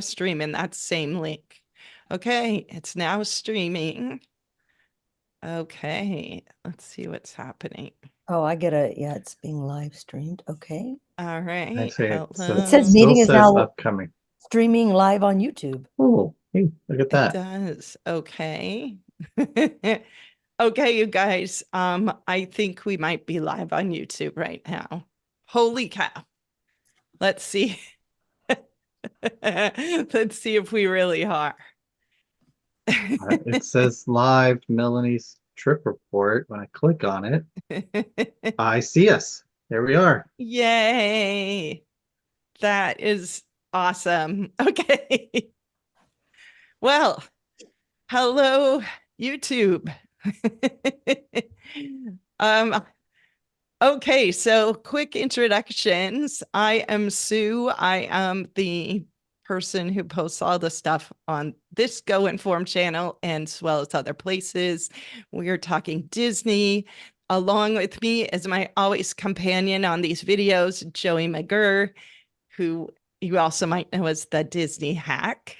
stream in that same link. Okay, it's now streaming. Okay, let's see what's happening. Oh, I get a, yeah, it's being live streamed. Okay. All I right, see it. So It it says still meeting is hello. says now upcoming. streaming live on YouTube. Oh, hey, look at It that. does. Okay. Okay, you guys. I think we might be live on YouTube right now. Holy cow. Let's see. Let's see if we really are. It says live Melanie's trip report. When I click on it, I see us. There we are. Yay. That is awesome. Okay. Well, hello, YouTube. Um, okay, so quick introductions. I am Sue. I am the person who posts all the stuff on this Go Inform channel and as well as other places. We are talking Disney. Along with me is my always companion on these videos, Joey McGurr, who you also might know as the Disney hack.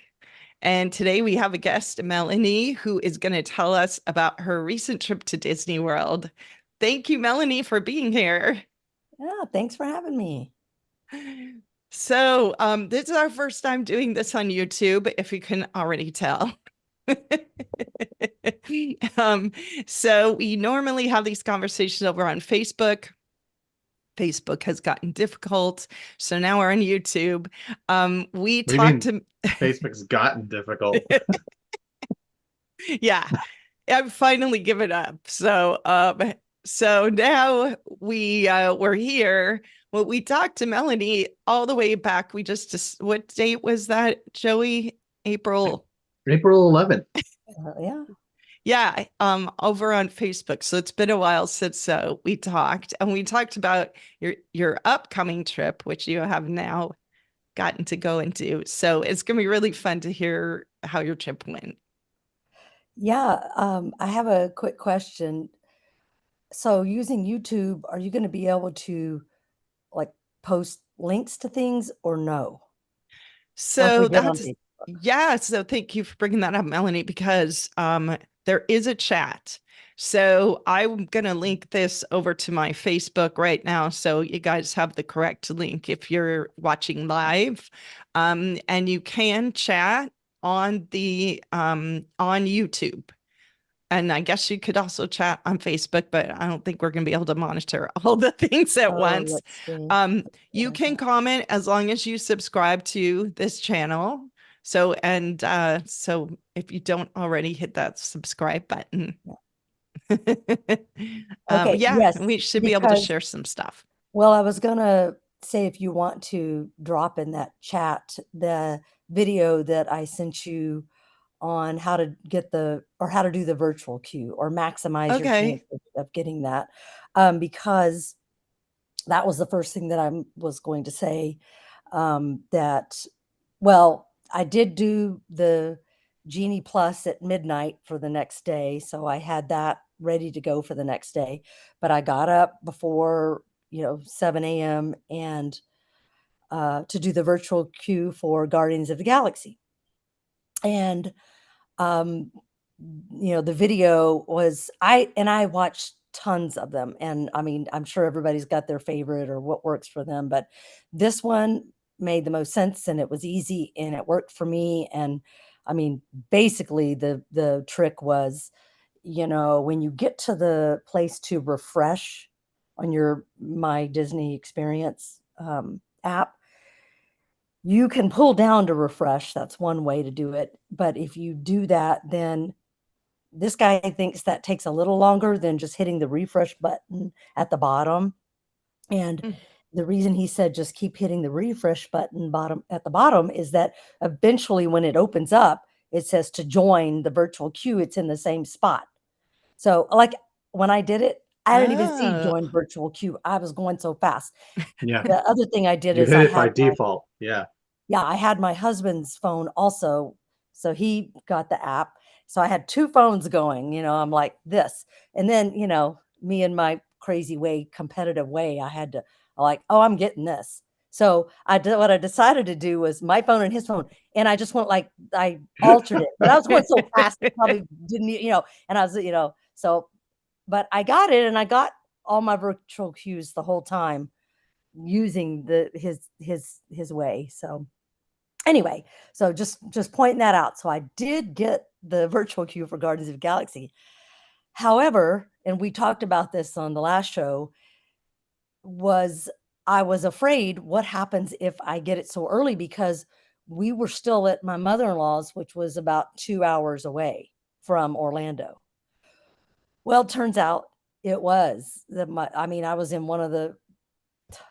And today we have a guest, Melanie, who is going to tell us about her recent trip to Disney World. Thank you, Melanie, for being here. Yeah, thanks for having me. So, this is our first time doing this on YouTube, if you can already tell. um, so we normally have these conversations over on Facebook. Facebook has gotten difficult, so now we're on YouTube. We What do you talked mean to Facebook's gotten difficult? yeah, I've finally given up. So now we're here. Well, we talked to Melanie all the way back. We just what date was that, Joey? April. April 11th. Yeah. Yeah, over on Facebook. So it's been a while since we talked, and we talked about your upcoming trip, which you have now gotten to go and do. So it's gonna be really fun to hear how your trip went. Yeah. I have a quick question. So using YouTube, are you going to be able to like post links to things or no? Once we So get on that's Facebook. yeah. So thank you for bringing that up, Melanie, because there is a chat. So I'm gonna link this over to my Facebook right now, so you guys have the correct link if you're watching live, and you can chat on the on YouTube. And I guess you could also chat on Facebook, but I don't think we're going to be able to monitor all the things at Oh, once. let's see. Let's see what You I can got. comment as long as you subscribe to this channel. So if you don't already hit that subscribe button, Yeah. Okay, yeah, yes, we should be able to because share some stuff. well, I was gonna say if you want to drop in that chat the video that I sent you on how to get the or how to do the virtual queue or maximize your Okay. chances of getting that. Because that was the first thing that I was going to say. That well, I did do the Genie Plus at midnight for the next day, so I had that ready to go for the next day. But I got up before 7 a.m. and to do the virtual queue for Guardians of the Galaxy. And um, the video was I watched tons of them, and I mean, I'm sure everybody's got their favorite or what works for them, but this one made the most sense and it was easy and it worked for me. And I mean, basically the trick was, when you get to the place to refresh on your My Disney Experience app, you can pull down to refresh. That's one way to do it. But if you do that, then this guy thinks that takes a little longer than just hitting the refresh button at the bottom. And Mm. the reason he said just keep hitting the refresh button bottom at the bottom is that eventually when it opens up, it says to join the virtual queue, it's in the same spot. So like when I did it, I didn't even see Oh. join virtual queue. I was going so fast. Yeah, The other thing I did you is hit it by default. Yeah. I had my husband's phone also. So he got the app. So I had two phones going, I'm like this. And then, me in my crazy way, competitive way, I had to like, oh, I'm getting this. So what I decided to do was my phone and his phone, and I just went like I altered it, but I was going so fast, it probably didn't, and I was, so, but I got it, and I got all my virtual cues the whole time using his way. So anyway, so just pointing that out. So I did get the virtual queue for Guardians of the Galaxy. However, and we talked about this on the last show, was I was afraid what happens if I get it so early, because we were still at my mother-in-law's, which was about 2 hours away from Orlando. Well, turns out it was I mean, I was in one of the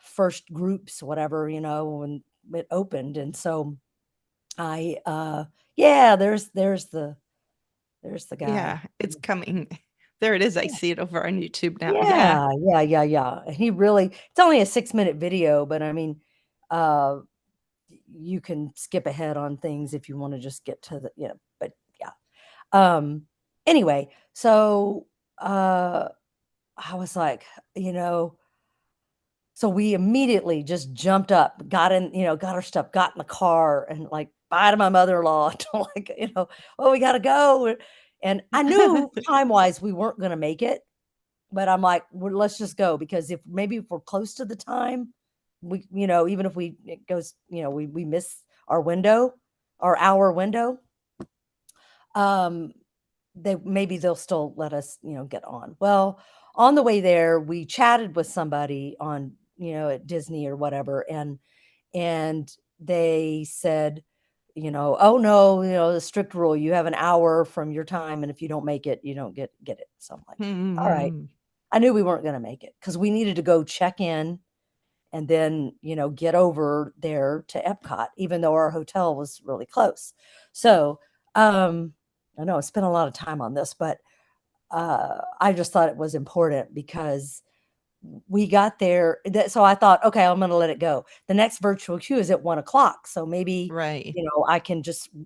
first groups, whatever, when it opened. And so yeah, there's the guy. Yeah, it's coming. There it is. I see it over on YouTube now. Yeah. Yeah. And it's only a 6-minute video, but I mean, uh, you can skip ahead on things if you want to just get to but yeah. Um, anyway, so, I was like, so we immediately just jumped up, got in, got our stuff, got in the car, and like bye to my mother-in-law, to like, oh, we gotta go. And I knew time-wise we weren't gonna make it, but I'm like, well, let's just go, because if we're close to the time, we, even if it goes, we miss our window, our hour window, um, they'll still let us, get on. Well, on the way there, we chatted with somebody on, at Disney or whatever, and they said, oh no, the strict rule, you have an hour from your time, and if you don't make it, you don't get it. So I'm like, all right. Hmm. I knew we weren't going to make it because we needed to go check in and then, get over there to Epcot, even though our hotel was really close. So, I know I spent a lot of time on this, but I just thought it was important because we got there. So I thought, okay, I'm going to let it go. The next virtual queue is at 1 o'clock. So maybe, Right.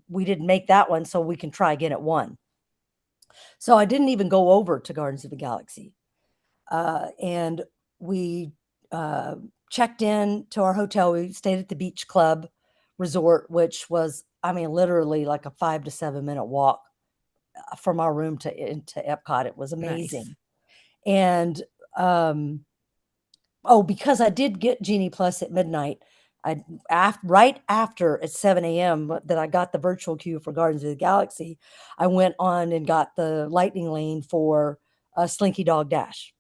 we didn't make that one, so we can try again at 1. So I didn't even go over to Gardens of the Galaxy. And we checked in to our hotel. We stayed at the Beach Club Resort, which was, I mean, literally like a 5 to 7 minute walk from our room into Epcot. It was Nice. amazing. And because I did get Genie Plus at midnight, right after at 7 a.m. that I got the virtual queue for Gardens of the Galaxy, I went on and got the lightning lane for Slinky Dog Dash.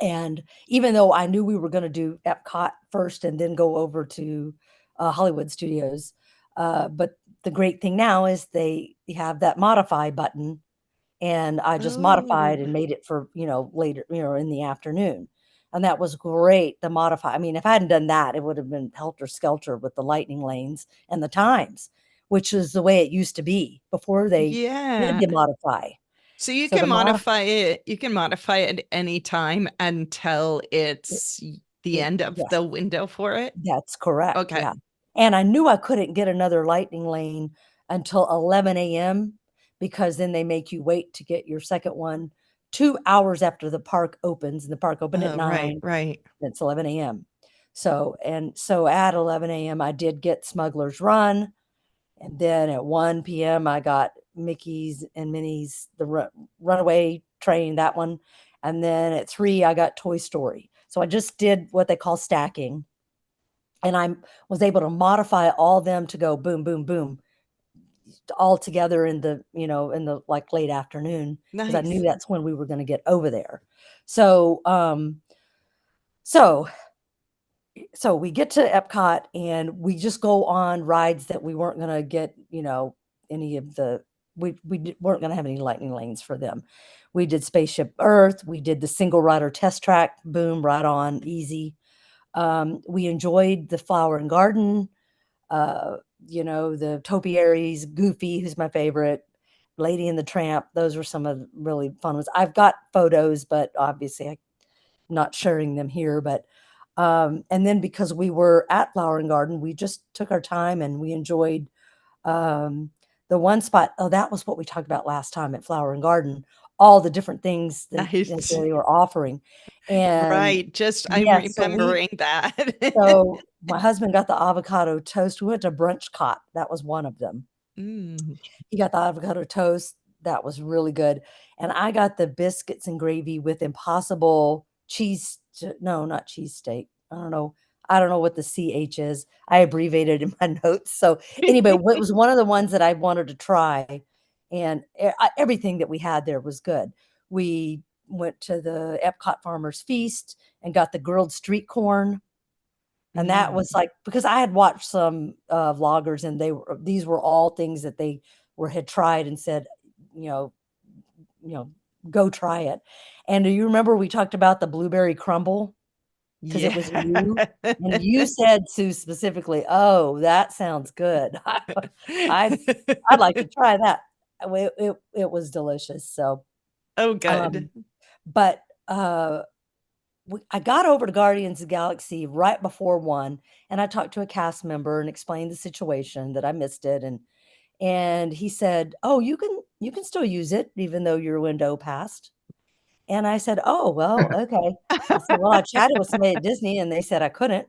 And even though I knew we were going to do Epcot first and then go over to Hollywood Studios, but the great thing now is they have that modify button, and I just modified Oh, and made it for, later, in the afternoon. And that was great. The modify, I mean, if I hadn't done that, it would have been helter skelter with the lightning lanes and the times, which is the way it used to be before they did yeah. the modify. So you So can modify it. You can modify it any time until it, it's the end of yes, the window for it. that's correct. Okay. Yeah. And I knew I couldn't get another lightning lane until 11 a.m. because then they make you wait to get your second one 2 hours after the park opens. And the park opened at Right, 9. right. It's 11 a.m. So at 11 a.m. I did get Smuggler's Run. And then at 1 p.m. I got Mickey's and Minnie's, the Runaway Train, that one. And then at 3, I got Toy Story. So I just did what they call stacking. And I was able to modify all them to go boom, boom, boom, all together in the like late afternoon, because I knew Nice. that's when we were going to get over there. So, so so we get to Epcot and we just go on rides that we weren't going to get, any of the, weren't going to have any lightning lanes for them. We did Spaceship Earth. We did the single rider test track, boom, right on, easy. We enjoyed the Flower and Garden, uh, the topiaries, Goofy, who's my favorite, Lady and the Tramp. Those were some of the really fun ones. I've got photos, but obviously I'm not sharing them here. But and then because we were at Flower and Garden, we just took our time and we enjoyed um, the one spot. Oh, that was what we talked about last time at Flower and Garden. all the different things that Nice. they were offering. And Right. Just I'm yes, so remembering that. so my husband got the avocado toast. We went to Brunch Cot. That was one of them. Mm. He got the avocado toast. That was really good. And I got the biscuits and gravy with impossible cheese. No, not cheesesteak. I don't know what the CH is. I abbreviated in my notes. So anyway, it was one of the ones that I wanted to try. And everything that we had there was good. We went to the Epcot Farmers Feast and got the grilled street corn. And that Mm. was like, because I had watched some vloggers, and these were all things that they had tried and said, you know, you know, go try it. And do you remember we talked about the blueberry crumble? Because it was Yeah. new. And you said, Sue, specifically, oh, that sounds good. I'd like to try that. It was delicious. So, Oh, good. um, but I got over to Guardians of the Galaxy right before one, and I talked to a cast member and explained the situation that I missed it, and he said, "Oh, you can still use it even though your window passed." And I said, "Oh, well, okay." I said, "Well, I chatted with somebody at Disney, and they said I couldn't."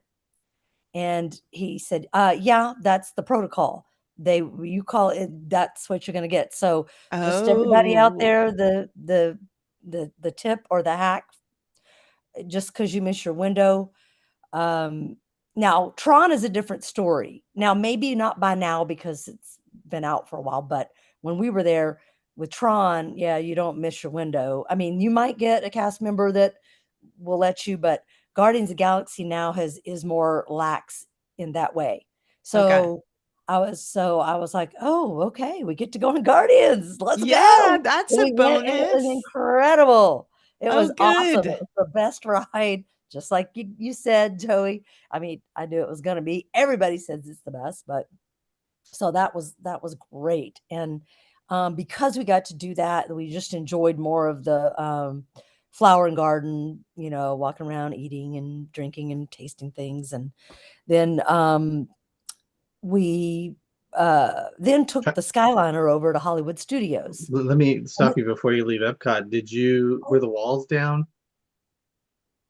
And he said, yeah, that's the protocol. You call it, that's what you're going to get. So just everybody out Oh, there, the tip or the hack, just because you miss your window. Now Tron is a different story. Now, maybe not by now because it's been out for a while, but when we were there with Tron, yeah, you don't miss your window. I mean, you might get a cast member that will let you, but Guardians of the Galaxy now is more lax in that way. okay. So I was like, "Oh, okay, we get to go on Guardians. Let's Yeah, go." that's So a we went, and it was bonus. incredible. It Oh, was awesome. It good. was the best ride, just like you said, Joey. I mean, I knew it was gonna be. Everybody says it's the best, but so that was great. And because we got to do that, we just enjoyed more of the flower and garden, walking around, eating and drinking and tasting things. And then we then took the Skyliner over to Hollywood Studios. Let me And stop you before you leave Epcot. Were the walls down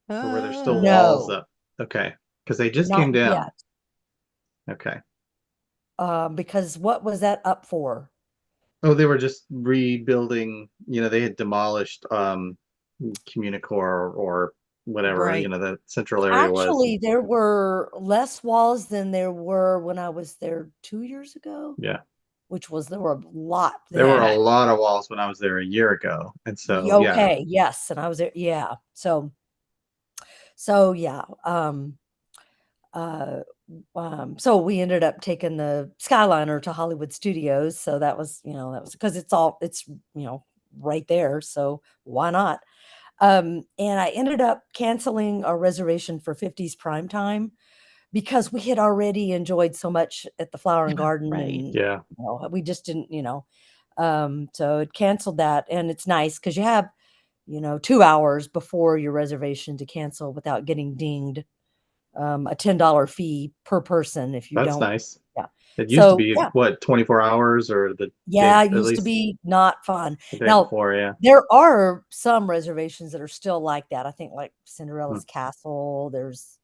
or were there still walls no, up? Okay. Because they just not came down. yet. Okay. Because what was that up for? Oh, they were just rebuilding, they had demolished Communicore or whatever, Right. the central area was. Actually, there were less walls than there were when I was there 2 years ago, Yeah. which was there were a lot There were a then. lot of walls when I was there a year ago. And so, yeah, Okay, yes, and I was there, yeah. So yeah, uh, so we ended up taking the Skyliner to Hollywood Studios. So that was because it's right there. So why not? And I ended up canceling our reservation for 50s prime time because we had already enjoyed so much at the Flower and Garden, Right. and yeah, we just didn't, so it canceled that. And it's nice because you have 2 hours before your reservation to cancel without getting dinged, a $10 fee per person if you that's don't. nice. Yeah. It used to So be, yeah, what, 24 hours or the day, yeah, it at used to least be not fun. the day Now, before. Yeah. there are some reservations that are still like that. I think like Hmm. Cinderella's Castle, there's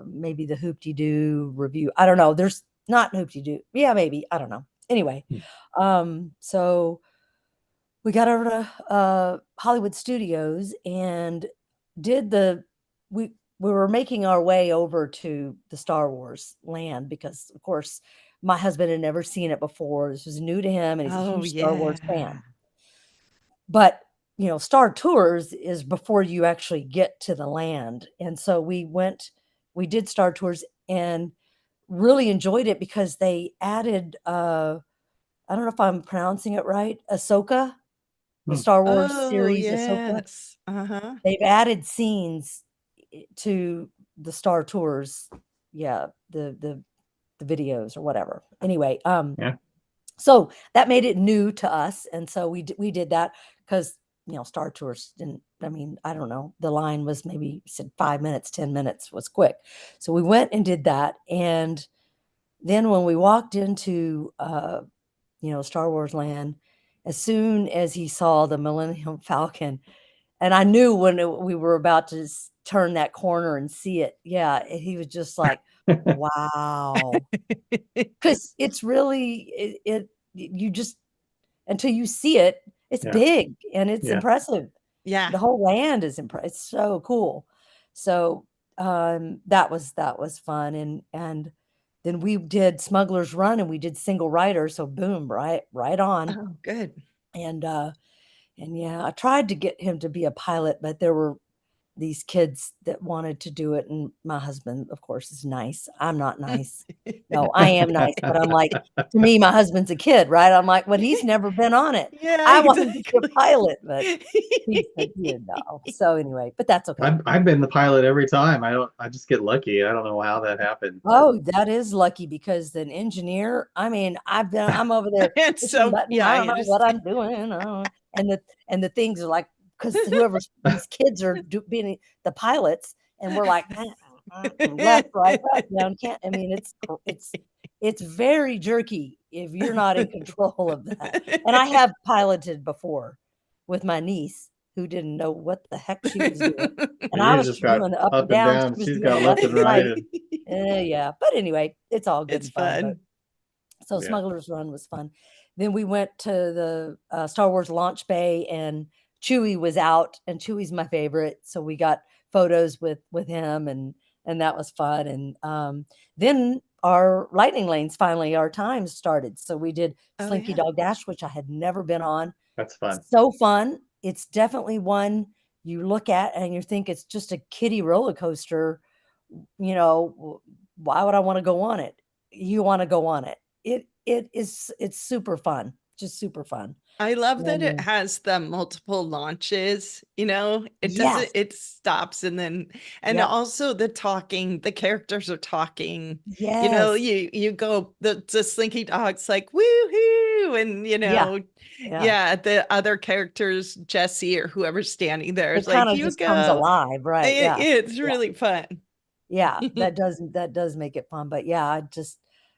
maybe the Hoopty Doo review. I don't know. There's not Hoopty Doo. Yeah, maybe. I don't know. Anyway, Hmm. so we got over to Hollywood Studios and did the we were making our way over to the Star Wars land because of course my husband had never seen it before. This was new to him, and he's a Oh, huge Star Wars yeah. fan. But Star Tours is before you actually get to the land. And so we did Star Tours and really enjoyed it because they added I don't know if I'm pronouncing it right, Ahsoka, the Hmm. Star Wars Oh, series Ahsoka. yes. Uh-huh. They've added scenes to the Star Tours. Yeah, the videos or whatever. Anyway, Yeah. so that made it new to us, and so we did that because Star Tours didn't. I mean, I don't know. The line was maybe said 5 minutes, 10 minutes was quick, so we went and did that, and then when we walked into Star Wars Land, as soon as he saw the Millennium Falcon, and I knew when we were about to turn that corner and see it. Yeah, he was just like, "Wow," because it's really you just until you see it, it's Yeah. big and it's Yeah. impressive. Yeah. The whole land is impressive. It's so cool. So that was fun, and then we did Smuggler's Run and we did single rider. So boom, right on, Oh, good. and yeah, I tried to get him to be a pilot, but there were these kids that wanted to do it, and my husband, of course, is nice. I'm not nice. No, I am nice, but I'm like, to me, my husband's a kid, right? I'm like, well, he's never been on it. Yeah, I want him to be a exactly. pilot, but he said, "Yeah, no." So anyway, but that's okay. I've been the pilot every time. I just get lucky. I don't know how that happened, but Oh, that is lucky because an engineer, I mean, I'm over there It's pushing so, button. yeah, I I don't know what understand. I'm doing. And the things are like, because whoever's these kids are being the pilots, and we're like, left, right, up, down, can't. I mean, it's very jerky if you're not in control of that. And I have piloted before with my niece who didn't know what the heck she was doing. And I you was just got doing the up and up and down, she down. was She's doing the got left left and and right, right. and Yeah, but anyway, it's all good It's and fun, but fun. so yeah, Smuggler's Run was fun. Then we went to the, Star Wars launch bay, and Chewie was out, and Chewie's my favorite, so we got photos with him, and that was fun, and, then our lightning lanes finally, our times started, so we did Oh, Slinky yeah. Dog Dash, which I had never been on. that's fun. So fun. It's definitely one you look at and you think it's just a kiddie roller coaster, why would I wanna go on it? You wanna go on it. It's super fun, just super fun. I love that And, it has the multiple launches, it yes, doesn't, it stops and yep, also the talking, the characters are talking, yes, you go, the Slinky Dog's like, woohoo, and yeah, yeah. yeah, the other characters, Jesse or whoever's standing there It is like, kinda you just comes go. alive, right, yeah, It's yeah, really fun. yeah, that does make it fun, but yeah,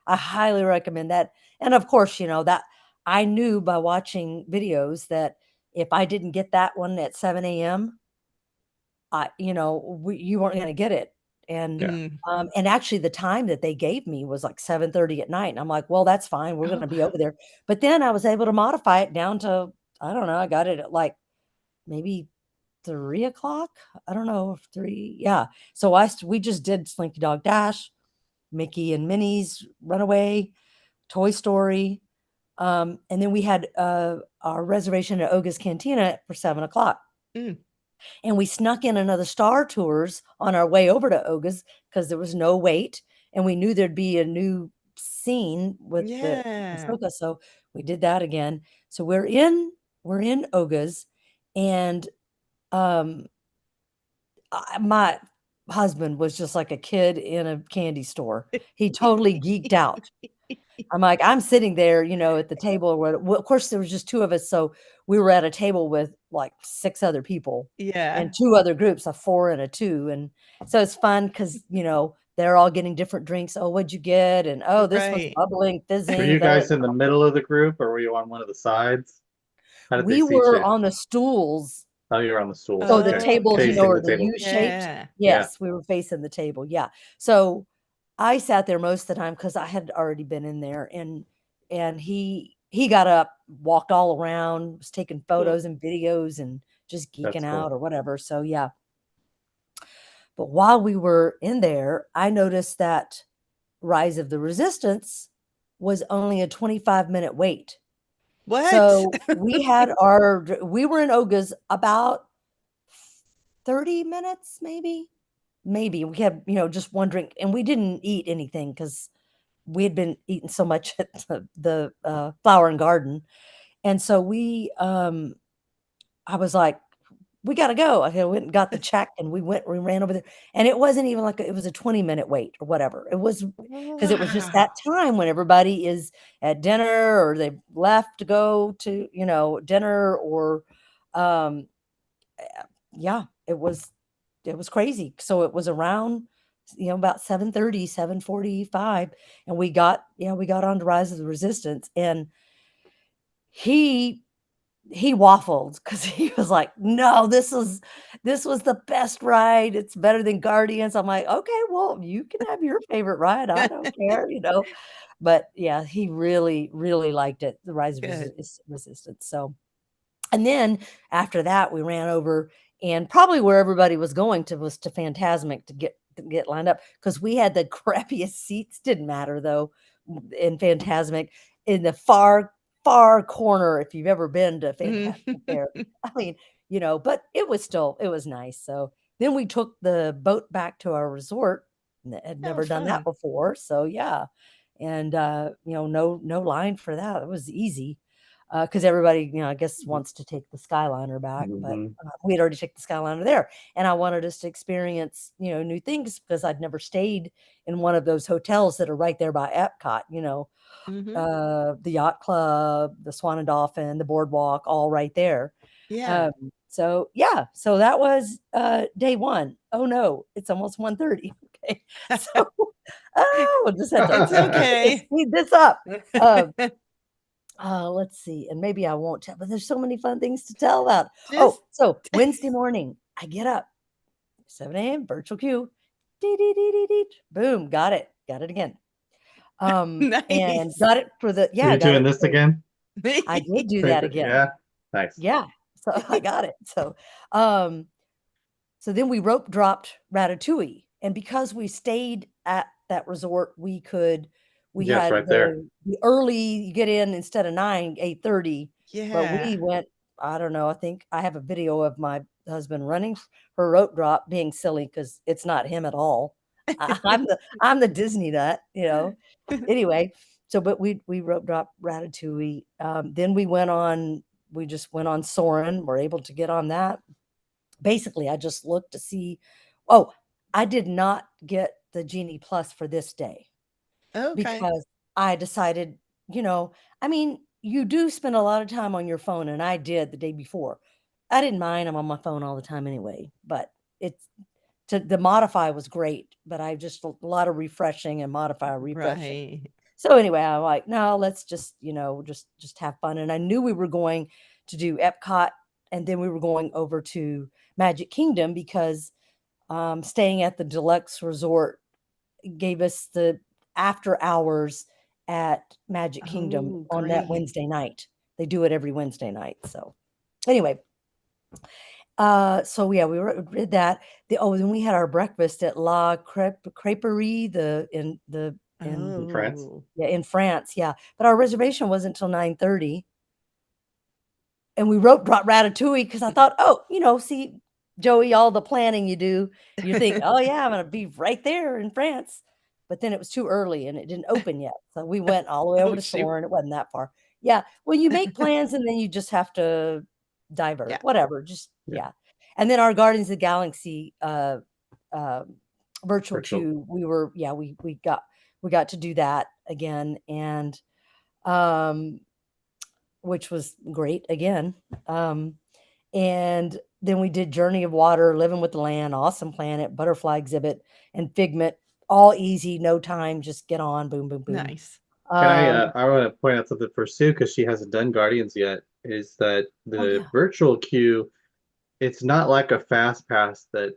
I highly recommend that, and of course, that I knew by watching videos that if I didn't get that one at 7 a.m., you weren't gonna get it, and, Yeah. Mm. and actually the time that they gave me was, like, 7:30 at night, and I'm like, "Well, that's fine, we're Oh, gonna be wow. over there," but then I was able to modify it down to, I don't know, I got it at, like, maybe 3 o'clock. I don't know if 3, yeah, so we just did Slinky Dog Dash, Mickey and Minnie's Runaway, Toy Story, and then we had, our reservation at Oga's Cantina for 7 o'clock. Mm. And we snuck in another Star Tours on our way over to Oga's because there was no wait, and we knew there'd be a new scene with the Yeah. Ahsoka, so we did that again. So we're in Oga's, and, um, my husband was just like a kid in a candy store. He totally geeked out. I'm sitting there, at the table where well, of course, there was just 2 of us, so we were at a table with, like, 6 other people and Yeah. 2 other groups, a 4 and a 2, and so it's fun because they're all getting different drinks. "Oh, what'd you get?" And, "Oh, this one's Right. bubbling, Were fizzing, you da da." guys in the middle of the group, or were you on one of the sides? How did they We seat were you? on the stools. Oh, you were on the stools. So the Okay, tables, Okay. facing are the the table. U-shaped? Yeah. Yeah, Yes, we were facing the table, yeah. So, I sat there most of the time because I had already been in there, and he got up, walked all around, was taking Cool. photos and videos and just geeking that's out cool. or whatever, so yeah. But while we were in there, I noticed that Rise of the Resistance was only a 25-minute wait. What? So, we were in Oga's about 30 minutes, maybe? Maybe. We had, just 1 drink, and we didn't eat anything because we had been eating so much at the Flower and Garden, and so I was like, "We gotta go." I went and got the check, and we ran over there, and it wasn't even like it was a 20-minute wait or whatever. It was because it was just that Wow. time when everybody is at dinner or they've left to go to, dinner or, um yeah, it was crazy. So it was around, about 7:30, 7:45, and we got on to Rise of the Resistance, and he he waffled because he was like, "No, this was the best ride. It's better than Guardians." I'm like, "Okay, well, you can have your favorite ride. I don't care, you know." But yeah, he really, really liked it, the Rise of Good. Resistance. So, and then after that, we ran over, and probably where everybody was going to was to Phantasmic to get lined up because we had the crappiest seats. Didn't matter though in Phantasmic in the far corner. If you've ever been to Phantasmic, there, I mean, you know, but it was nice. So then we took the boat back to our resort. Had Oh, never done that fun. before, so yeah, and you know, no line for that. It was easy because everybody, you know, I guess wants to take the Skyliner back, but Mhm. we had already taken the Skyliner there, and I wanted us to experience, you know, new things because I'd never stayed in one of those hotels that are right there by Epcot, you know, Hmm. the Yacht Club, the Swan and Dolphin, the Boardwalk, all right there. Yeah. So yeah, so that was day one. Oh no, it's almost 1:30. Okay, so we'll just have to It's okay. speed this up. Um, let's see, and maybe I won't tell, but there's so many fun things to tell about. Oh, Just so Wednesday morning, I get up, 7 a.m. virtual queue, dee, dee, dee, dee, dee. Boom, got it again. And nice. got it for the yeah, You're I got doing it. this For, again? I did do that Favorite? again. Yeah. Nice. Yeah, so I got it. Um, so then we rope dropped Ratatouille, and because we stayed at that resort, we Yes, had right there. the early you get in instead of 9, 8:30, but Yeah. we went, I don't know, I think I have a video of my husband running for rope drop being silly because it's not him at all. I'm the Disney nut, you know. Anyway, so but we rope dropped Ratatouille. Then we just went on Soarin'. We're able to get on that. Basically, I just looked to see. Oh, I did not get the Genie Plus for this day Okay. because I decided, you know, I mean, you do spend a lot of time on your phone, and I did the day before. I didn't mind. I'm on my phone all the time anyway, but it's to the modify was great, but I just a lot of refreshing and modify refreshing. Right. So anyway, I'm like, no, let's just, you know, just have fun. And I knew we were going to do Epcot, and then we were going over to Magic Kingdom because staying at the deluxe resort gave us the after hours at Magic Kingdom Oh, on that great. Wednesday night. They do it every Wednesday night. So anyway, so yeah, did that. Then we had our breakfast at La Creperie, in In France. Oh. yeah, in France, yeah. But our reservation wasn't until 9:30, and we rope dropped Ratatouille because I thought, "Oh, you know, see, Joey, all the planning you do, you think, oh, yeah, I'm gonna be right there in France." But then it was too early and it didn't open yet. So we went all the way over Oh, to shoot. Soarin'. It wasn't that far. Yeah, well, you make plans and then you just have to divert, Yeah. whatever, just Yeah. yeah. And then our Guardians of the Galaxy, uh, virtual Virtual. queue, we got to do that again, and, um which was great again. And then we did Journey of Water, Living with the Land, Awesome Planet, Butterfly Exhibit, and Figment. All easy, no time, just get on, boom, boom, boom. Nice. Can Um, I want to point out something for Sue because she hasn't done Guardians yet, is that oh the yeah, virtual queue, it's not like a fast pass that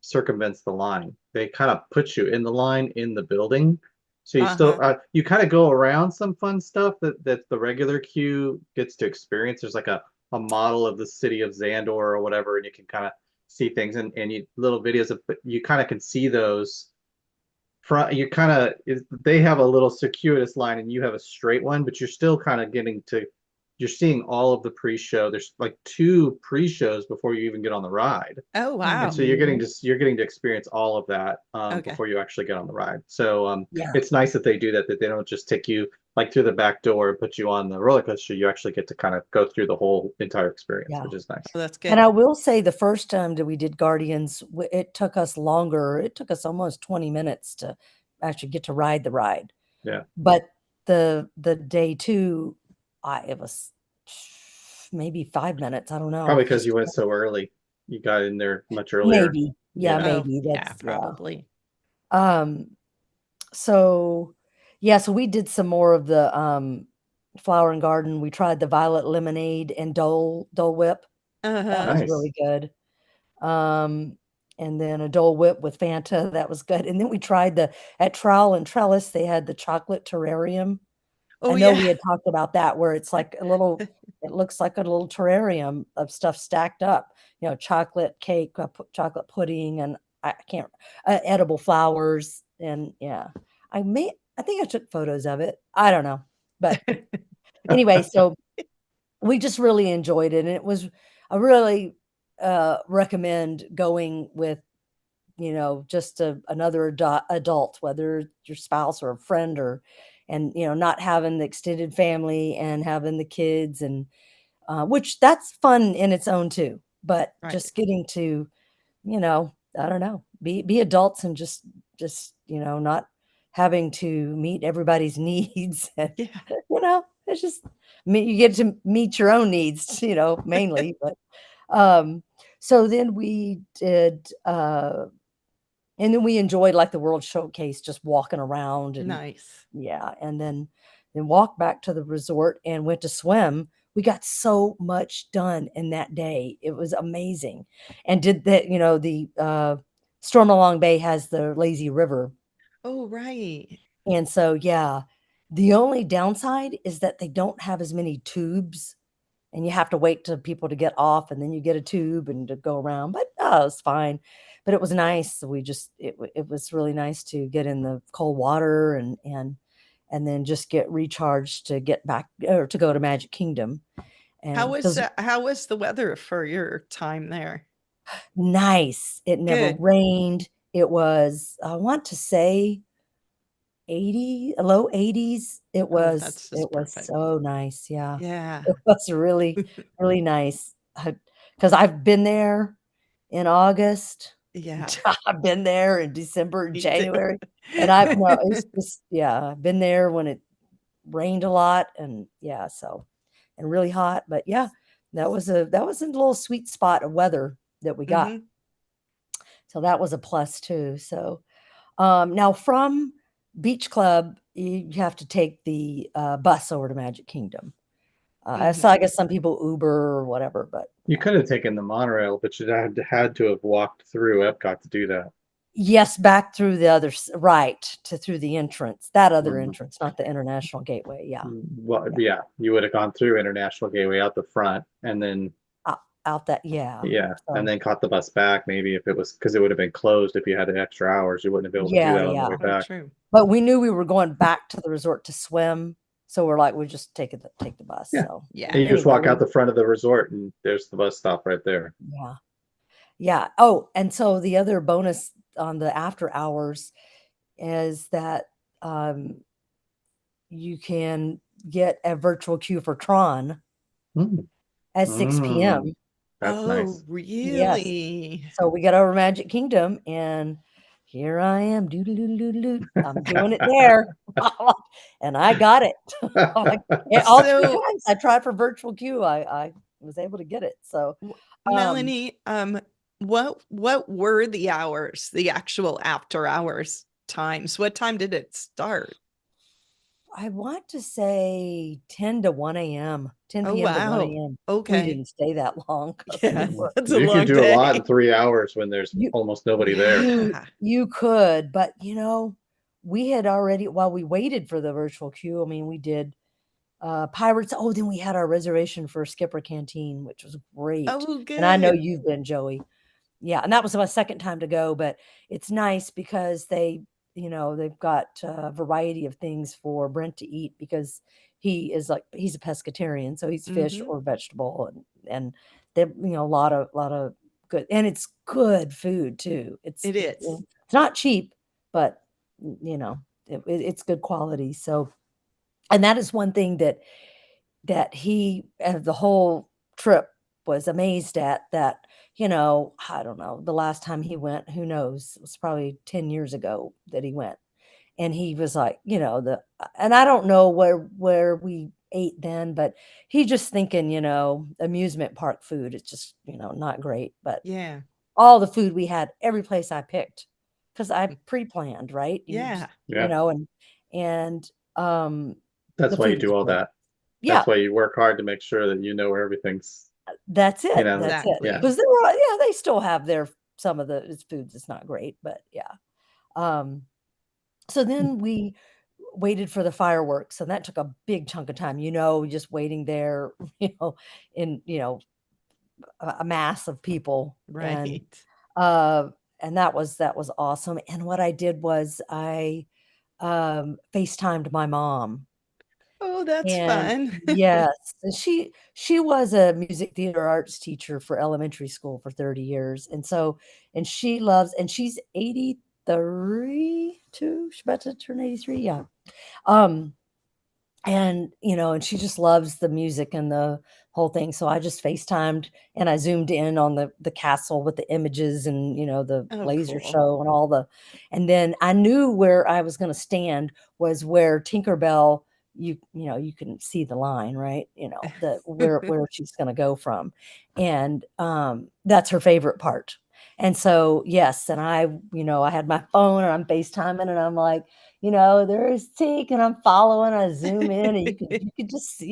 circumvents the line. They kind of put you in the line in the building. So you still Uh-huh. you kind of go around some fun stuff that the regular queue gets to experience. There's like a model of the city of Xandor or whatever, and you can kind of see things and you little videos of you kind of can see those front you kind of they have a little circuitous line and you have a straight one, but you're still kind of getting to you're seeing all of the pre-show. There's like two pre-shows before you even get on the ride. Oh, And wow. so mhm, you're getting to experience all of that Okay. before you actually get on the ride. So yeah, it's nice that they do that. That they don't just take you like through the back door and put you on the roller coaster. You actually get to kind of go through the whole entire experience, yeah. which is nice. Oh, that's And good. I will say the first time that we did Guardians, it took us longer. It took us almost 20 minutes to actually get to ride the ride. Yeah, But the day two, it was maybe 5 minutes. I don't know. probably because you went so early. You got in there much earlier. Maybe. Yeah, Yeah, Oh, maybe. yeah, That's yeah. probably. Um, so yeah, so we did some more of the Flower and Garden. We tried the violet lemonade and Dole Whip. That Uh-huh. was Nice. really good. Um, and then a Dole Whip with Fanta. That was good. And then we tried at Trowel and Trellis, they had the chocolate terrarium. I Oh know yeah. we had talked about that where it's like it looks like a little terrarium of stuff stacked up, chocolate cake, chocolate pudding, and I can't, edible flowers. And yeah, I think I took photos of it. I don't know. But anyway, so we just really enjoyed it. And I really recommend going with just another adult, whether your spouse or a friend and not having the extended family and having the kids and which that's fun in its own too. But Right. just getting to, I don't know, be adults and just not having to meet everybody's needs. And, Yeah. it's just you get to meet your own needs, mainly. But so then we did and then we enjoyed like the World Showcase, just walking around and Nice. yeah, and then walked back to the resort and went to swim. We got so much done in that day. It was amazing. And did that, the Storm Along Bay has the lazy river. Oh, right. And so yeah, the only downside is that they don't have as many tubes and you have to wait till people to get off and then you get a tube and to go around. But oh, it was fine. But it was nice. We just it was really nice to get in the cold water and then just get recharged to get back or to go to Magic Kingdom. And because How was the weather for your time there? nice. It never Good. rained. It was, I want to say, low 80s. It Oh, was that's it just was perfect. so nice. Yeah. Yeah. It was really, really nice. Because I've been there in August. Yeah. I've been there in December and Me too. January. And I've no, it's just yeah, I've been there when it rained a lot and yeah, so and really hot. But yeah, that was a little sweet spot of weather that we got. Mhm. So that was a plus too. So now from Beach Club, you have to take the bus over to Magic Kingdom. So Mhm. I guess some people Uber or whatever, but You yeah. could have taken the monorail, but you'd had to have walked through Epcot to do that. Yes, back through the other right to through the entrance, that other Mhm. entrance, not the International Gateway. Yeah, Well, yeah, yeah, you would have gone through International Gateway out the front, and then out that. Yeah, yeah, and so then caught the bus back. Maybe if it was because it would have been closed if you had the extra hours, you wouldn't have been able to do yeah, that on the way yeah. Oh, back. true. But we knew we were going back to the resort to swim, so we're like, we just take the bus. Yeah, So Yeah. and you just anyway, walk out the front of the resort, and there's the bus stop right there. yeah, yeah. Oh, and so the other bonus on the after hours is that um, you can get a virtual queue for Tron Mm, at 6 mm, p.m. that's Oh, nice. Yes. really? So we got over Magic Kingdom, and here I am, doodle doodle doodle doodle. I'm doing it there, and I got it. I'm like, yeah, all three So, times I tried for virtual queue, I was able to get it. So, um, Melanie, what were the hours, the actual after hours times? What time did it start? I want to say 10 to 1 a.m., 10 Oh, p.m. to 1 wow. a.m. We Okay. didn't stay that long because Yeah, we Mm. were that's a You could long do a lot in day. 3 hours when there's you almost nobody there. you Yeah. you could, but we had already while we waited for the virtual queue. I mean, we did Pirates. Oh, then we had our reservation for Skipper Canteen, which was great. Oh, And I know good. you've been, Joey. Yeah, and that was my second time to go, but it's nice because they've got a variety of things for Brent to eat because he's a pescatarian, so he's fish Hmm. or vegetable and they a lot of good and it's good food too. It is. It's not cheap, but it's good quality. So and that is one thing that he the whole trip was amazed at that, I don't know, the last time he went, who knows? It was probably 10 years ago that he went. And he was like, and I don't know where we ate then, but he just thinking, amusement park food, it's just, not great. But Yeah. all the food we had, every place I picked, because I pre-planned, right? You just, Yeah. Yeah, and um that's the why you food was do all great. that. Yeah, That's why you work hard to make sure that you know where everything's, that's you it. know, That's it. yeah. Exactly. Because there are, yeah, they still have their some of the it's foods. It's not great, but yeah. Um, so then we waited for the fireworks, and that took a big chunk of time. Just waiting there, in a mass of people, Right. uh, and that was awesome. And what I did was I FaceTimed my mom. Oh, that's And fun. yes, and she was a music theater arts teacher for elementary school for 30 years. And she loves, and she's 83 too. She's about to turn 83. Yeah. Um, and she just loves the music and the whole thing. So I just FaceTimed and I zoomed in on the castle with the images and the Oh, laser cool. show and and then I knew where I was going to stand was where Tinkerbell, you can see the line, right? The where she's going to go from. And that's her favorite part. And so, yes, and I had my phone and I'm FaceTiming and I'm like, there's Tink, and I'm following. I zoom in, and you could just,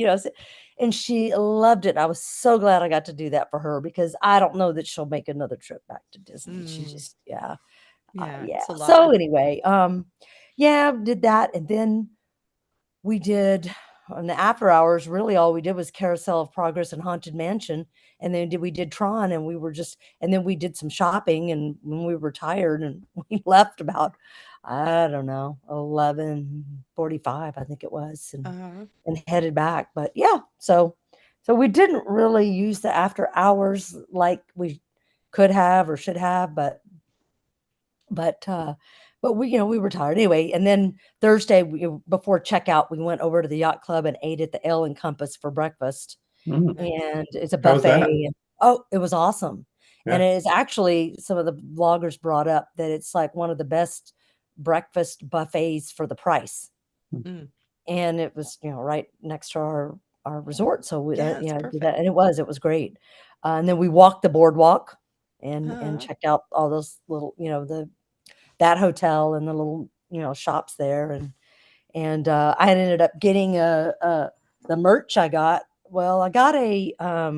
and she loved it. I was so glad I got to do that for her because I don't know that she'll make another trip back to Disney. She Mm, just, yeah, yeah, yeah. it's a So lot. anyway, yeah, did that, and then we did on the after hours. Really, all we did was Carousel of Progress and Haunted Mansion, and then we did Tron, and and then we did some shopping, and when we were tired, and we left about, I don't know, 11:45, I think it was, Uh, and headed back. But yeah, so we didn't really use the after hours like we could have or should have, but, uh, but we were tired anyway. And then Thursday, before checkout, we went over to the yacht club and ate at the Ale and Compass for breakfast. Mm. nice. And it's a How was buffet. that? And, oh, it was awesome. And Yeah. it is actually, some of the vloggers brought up that it's like one of the best breakfast buffets for the price. Mm, And it was, right next to our resort. So we, yeah, it's did that, perfect. and it was great. And then we walked the boardwalk and Uh, checked out all those little, that hotel and the little, shops there. And I ended up getting the merch I got. Well, I got a oh,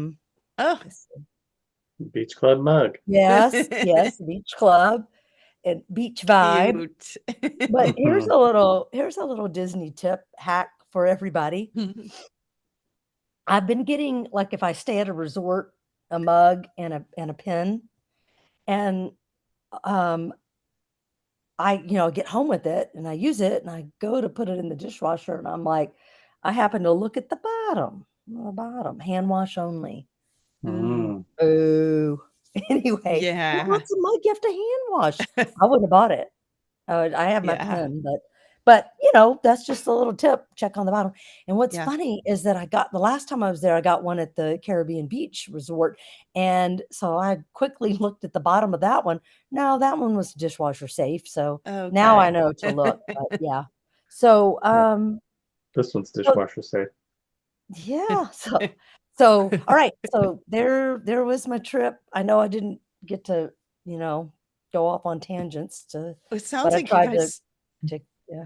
let's see. Beach Club mug. Yes, yes, beach club and beach vibe. cute. But here's a little Disney tip hack for everybody. I've been getting, like, if I stay at a resort, a mug and a pen, and um I get home with it and I use it and I go to put it in the dishwasher and I'm like, I happen to look at the bottom, hand wash only. Mm, Mm. Oh, anyway, yeah. what's a mug you have to hand wash? I wouldn't have bought it. I have my Yeah. pen, but that's just a little tip. Check on the bottom. And what's Yeah. funny is that I got the last time I was there, I got one at the Caribbean Beach Resort, and so I quickly looked at the bottom of that one. No, that one was dishwasher safe, so now I Okay. know to look. But yeah, so Yeah. This one's so dishwasher safe. yeah, so all right, so there was my trip. I know I didn't get to you know go off on tangents It but sounds I like you tried to guys, to yeah.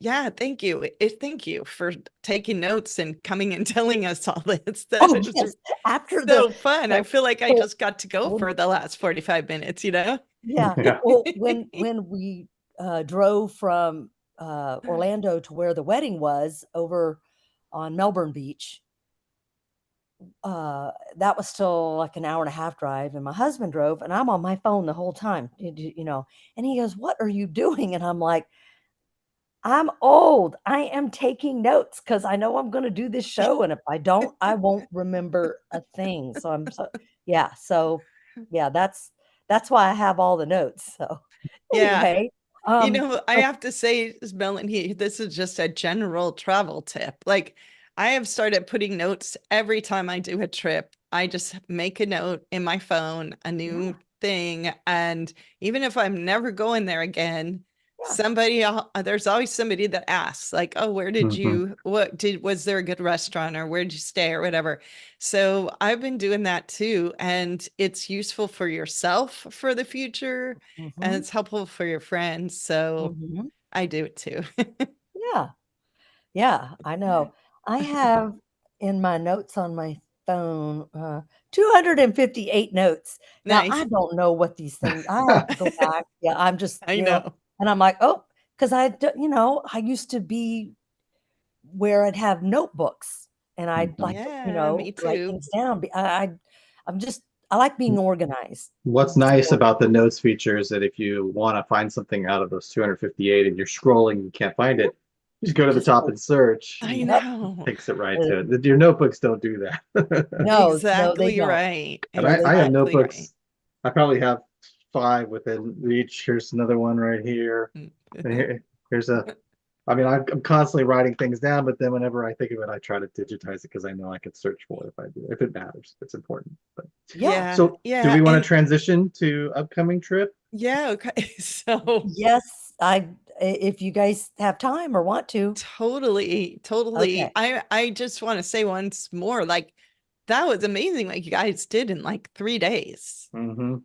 yeah, thank you. Thank you for taking notes and coming and telling us all this. That Oh, is yes, after so fun. I so feel like I so just got to go when for the last 45 minutes, you know? yeah, Yeah. well, when we, drove from, Orlando to where the wedding was over on Melbourne Beach, that was still like an hour and a half drive, and my husband drove, and I'm on my phone the whole time, and he goes, "What are you doing?" And I'm like, I'm old. I am taking notes because I know I'm gonna do this show, and if I don't, I won't remember a thing. Yeah, yeah, that's why I have all the notes. So Yeah. anyway, um, I so have to say, Melanie, this is just a general travel tip. Like, I have started putting notes every time I do a trip. I just make a note in my phone, a yeah, new thing. And even if I'm never going there again, yeah, there's always somebody that asks, like, oh, Hmm. was there a good restaurant or where did you stay or whatever? So I've been doing that too. And it's useful for yourself for the future and mhm, it's helpful for your friends. So mhm, I do it too. yeah, yeah, I know. I have. in my notes on my phone, 258 notes. Now I Nice. don't know what these things. I have to go back. Yeah, I'm just, I know. and I'm like, oh, because I used to be where I'd have notebooks and I'd Mhm. like, Yeah, me write too. things down. I'm just, I like being organized. What's nice So, about the notes feature is that if you want to find something out of those 258 and you're scrolling and you can't find it, you just go to the just, top and search, I and yep. know. takes it right uh, to it. Your notebooks don't do that. no, no, they Exactly don't. right. And No, they I have don't. Exactly right. notebooks. I probably have five within reach. Here's another one right here. And here's a, I mean, I'm constantly writing things down, but then whenever I think of it, I try to digitize it because I know I could search for it if I do, if it matters, if it's important. But Yeah. Yeah, so do yeah, we want to and transition to upcoming trip? yeah, okay. So Yes, if you guys have time or want to. totally, totally. Okay. I just want to say once more, like that was amazing what you guys did in like 3 days. Hmm.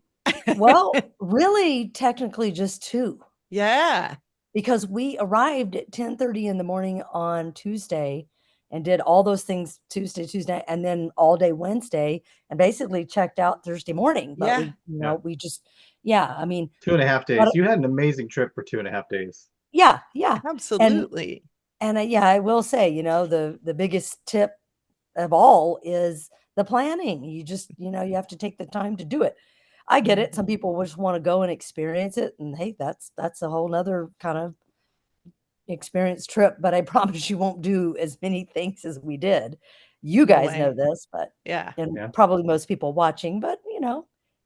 Well, really, technically just two, Yeah, because we arrived at 10:30 in the morning on Tuesday and did all those things Tuesday, and then all day Wednesday, and basically checked out Thursday morning. But yeah, Yeah. we just, yeah, I mean, 2.5 days. but You had an amazing trip for 2.5 days. yeah, yeah. And absolutely. yeah, I will say, the biggest tip of all is the planning. You just, you have to take the time to do it. I get it. Some Mhm. people just want to go and experience it. And hey, that's a whole nother kind of experience trip, but I promise you won't do as many things as we did. You No guys know way. this, but Yeah, and Yeah. probably most people watching, but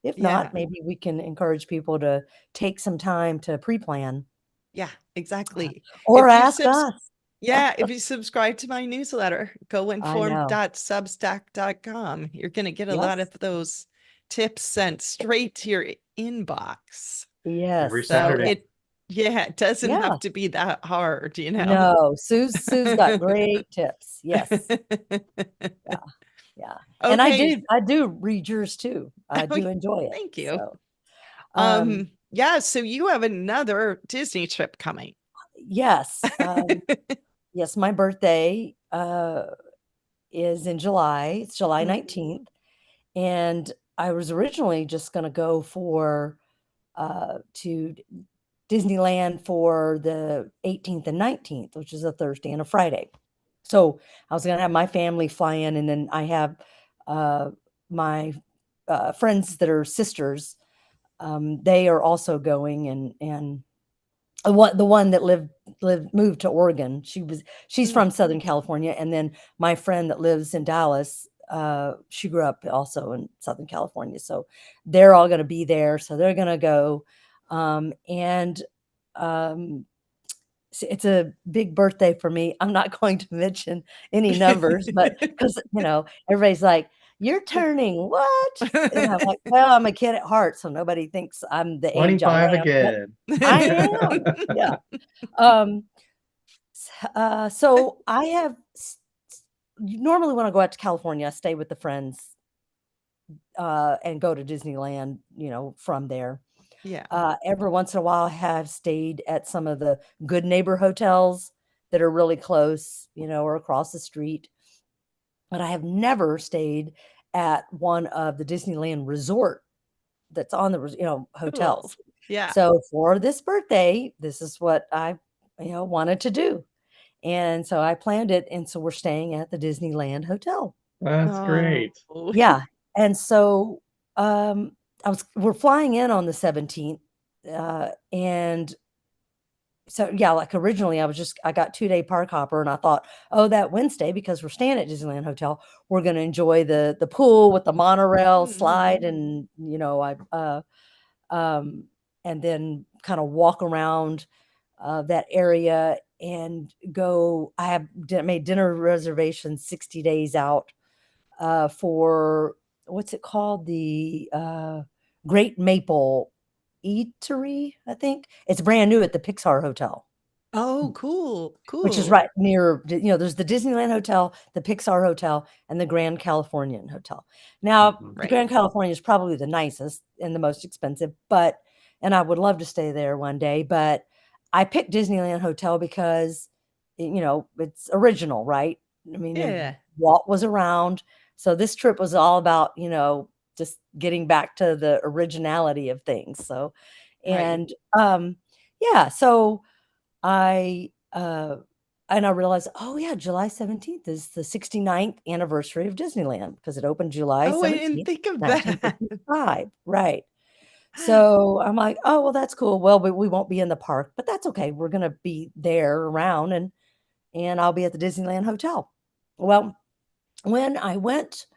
if not, yeah, maybe we can encourage people to take some time to pre-plan yeah, exactly. or If you ask subs us. Yeah, if you subscribe to my newsletter, I know. goinformed.substack.com, you're going to get a lot Yes. of those tips sent straight to your inbox. Every Yes. So Saturday. Yes. it doesn't Yeah. have to be that hard, you know? No, Sue's got great tips. Yes. Yeah. Yeah. And Okay. I do read yours too. I Oh, do enjoy it. thank you. So, um, Yeah, so you have another Disney trip coming. yes. Yes, my birthday is in July. It's July Mm, 19th. And I was originally just going to go to Disneyland for the 18th and 19th, which is a Thursday and a Friday. So I was going to have my family fly in, and then I have uh, my friends that are sisters. They are also going, and the one that lived moved to Oregon. She's mm. from Southern California, and then my friend that lives in Dallas, she grew up also in Southern California. So they're all going to be there. So they're going to go, and um, it's a big birthday for me. I'm not going to mention any numbers, but because everybody's like, "You're turning what?" And I'm like, "Well, I'm a kid at heart, so nobody thinks I'm the age I 25 am, but again. I am." Yeah. Um, so I have normally when I go out to California, I stay with the friends and go to Disneyland, from there. Yeah. Every once in a while, I have stayed at some of the good neighbor hotels that are really close, or across the street. But I have never stayed at one of the Disneyland resort that's on the Cool. hotels. Yeah. So for this birthday, this is what I wanted to do. And so I planned it, and so we're staying at the Disneyland Hotel. That's Oh. great. Yeah, and so, we're flying in on the 17th, and so, yeah, like, originally, I got two-day park hopper, and I thought, "Oh, that Wednesday, because we're staying at Disneyland Hotel, we're gonna enjoy the pool with the monorail slide, Mhm. and, um, and then kinda walk around, that area and go." I have made dinner reservations 60 days out, for what's it called? The Great Maple Eatery, I think. It's brand new at the Pixar Hotel, Oh, cool. which is Cool. right near, there's the Disneyland Hotel, the Pixar Hotel, and the Grand Californian Hotel. Now, Mhm. the Right. Grand Californian is probably the nicest and the most expensive, and I would love to stay there one day, but I picked Disneyland Hotel because, it's original, right? I mean, Yeah. Walt was around. So this trip was all about, just getting back to the originality of things. So, Right. and yeah, so I and I realized, oh yeah, July 17th is the 69th anniversary of Disneyland because it opened July Oh, I didn't 17th, think of that. 1955. Right. So I'm like, oh, well, that's cool. Well, we won't be in the park, but that's okay. We're gonna be there around and I'll be at the Disneyland Hotel. Well, when I went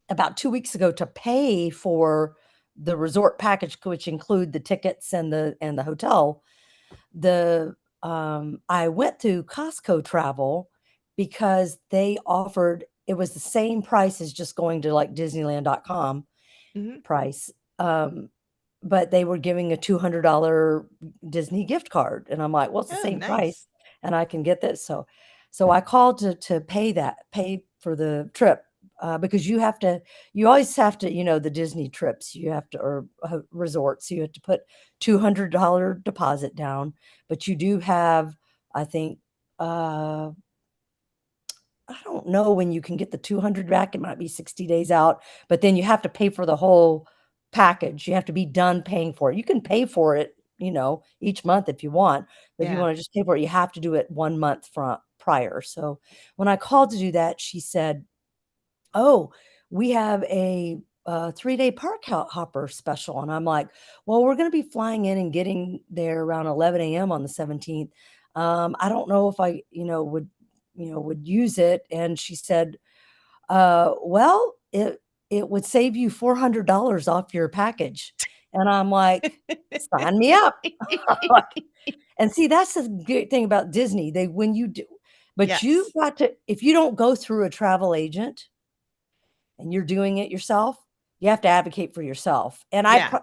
about 2 weeks ago to pay for the resort package, which include the tickets and the hotel, the I went through Costco Travel because they offered it was the same price as just going to like Disneyland.com Mhm. price. But they were giving a $200 Disney gift card. And I'm like, well, it's the Oh, same nice. price and I can get this. So I called to pay for the trip. Because you always have to, the Disney trips, you have to, or resorts, you have to put $200 deposit down, but you do have, I think, I don't know when you can get the 200 back. It might be 60 days out, but then you have to pay for the whole package. You have to be done paying for it. You can pay for it, each month if you want, but if you Yeah. want to just pay for it, you have to do it 1 month from prior. So when I called to do that, she said, "Oh, we have a 3-day park hopper special." And I'm like, "Well, we're going to be flying in and getting there around 11 a.m. on the 17th. I don't know if I, would use it." And she said, well, it would save you $400 off your package." And I'm like, "Sign me up." And see, that's the good thing about Disney. They when you do, but you've Yes. got to, if you don't go through a travel agent and you're doing it yourself, you have to advocate for yourself. And Yeah.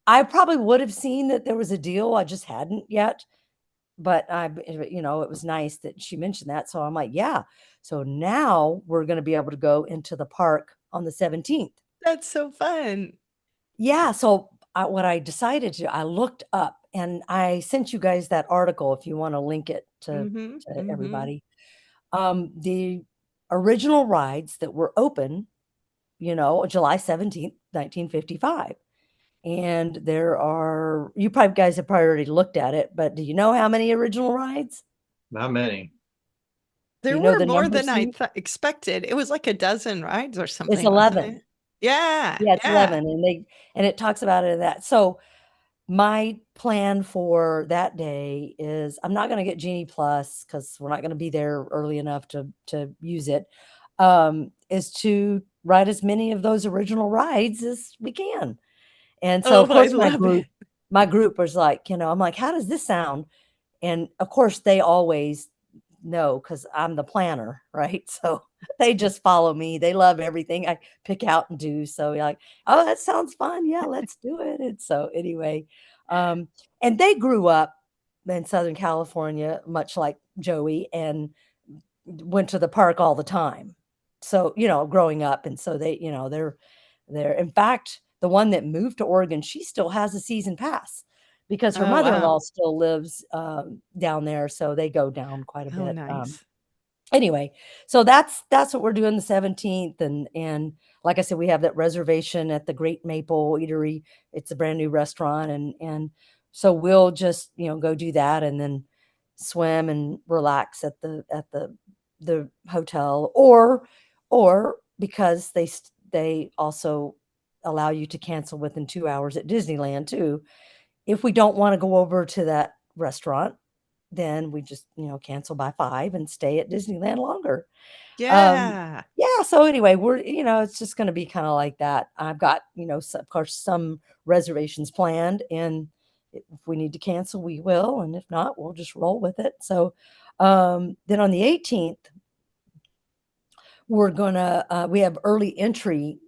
I probably would have seen that there was a deal, I just hadn't yet. But it was nice that she mentioned that. So I'm like, yeah. So now we're going to be able to go into the park on the 17th. That's so fun. Yeah. So what I decided to, I looked up and I sent you guys that article if you want to link it Mhm. to Mhm. everybody. The original rides that were open, July 17th, 1955. And you probably guys have probably already looked at it, but do you know how many original rides? Not many. Do There you know were the more number, than I Sue? expected. It was like a dozen rides or It's something, wasn't 11. it? Yeah. Yeah, it's Yeah. 11, and it talks about it in that. So my plan for that day is I'm not gonna get Genie Plus because we're not gonna be there early enough to use it. Is to ride as many of those original rides as we can. And so, of Oh, I course, love it. my group was like, I'm like, "How does this sound?" And of course, they always know because I'm the planner, right? So they just follow me. They love everything I pick out and do. So you're like, "Oh, that sounds fun. Yeah, let's do it." And so anyway, um, and they grew up in Southern California, much like Joey, and went to the park all the time. So, growing up, and so they're in fact, the one that moved to Oregon, she still has a season pass because her Oh, mother-in-law wow. still lives, down there, so they go down quite a Oh, bit. nice. Anyway, so that's what we're doing the 17th, and like I said, we have that reservation at the Great Maple Eatery. It's a brand new restaurant, and so we'll just, go do that and then swim and relax at the hotel, or because they also allow you to cancel within 2 hours at Disneyland too. If we don't wanna go over to that restaurant, then we just, cancel by 5 and stay at Disneyland longer. Um, Yeah. yeah, so anyway, it's just gonna be kinda like that. I've got, of course, some reservations planned, and if we need to cancel, we will, and if not, we'll just roll with it. So, then on the 18th, we have early entry,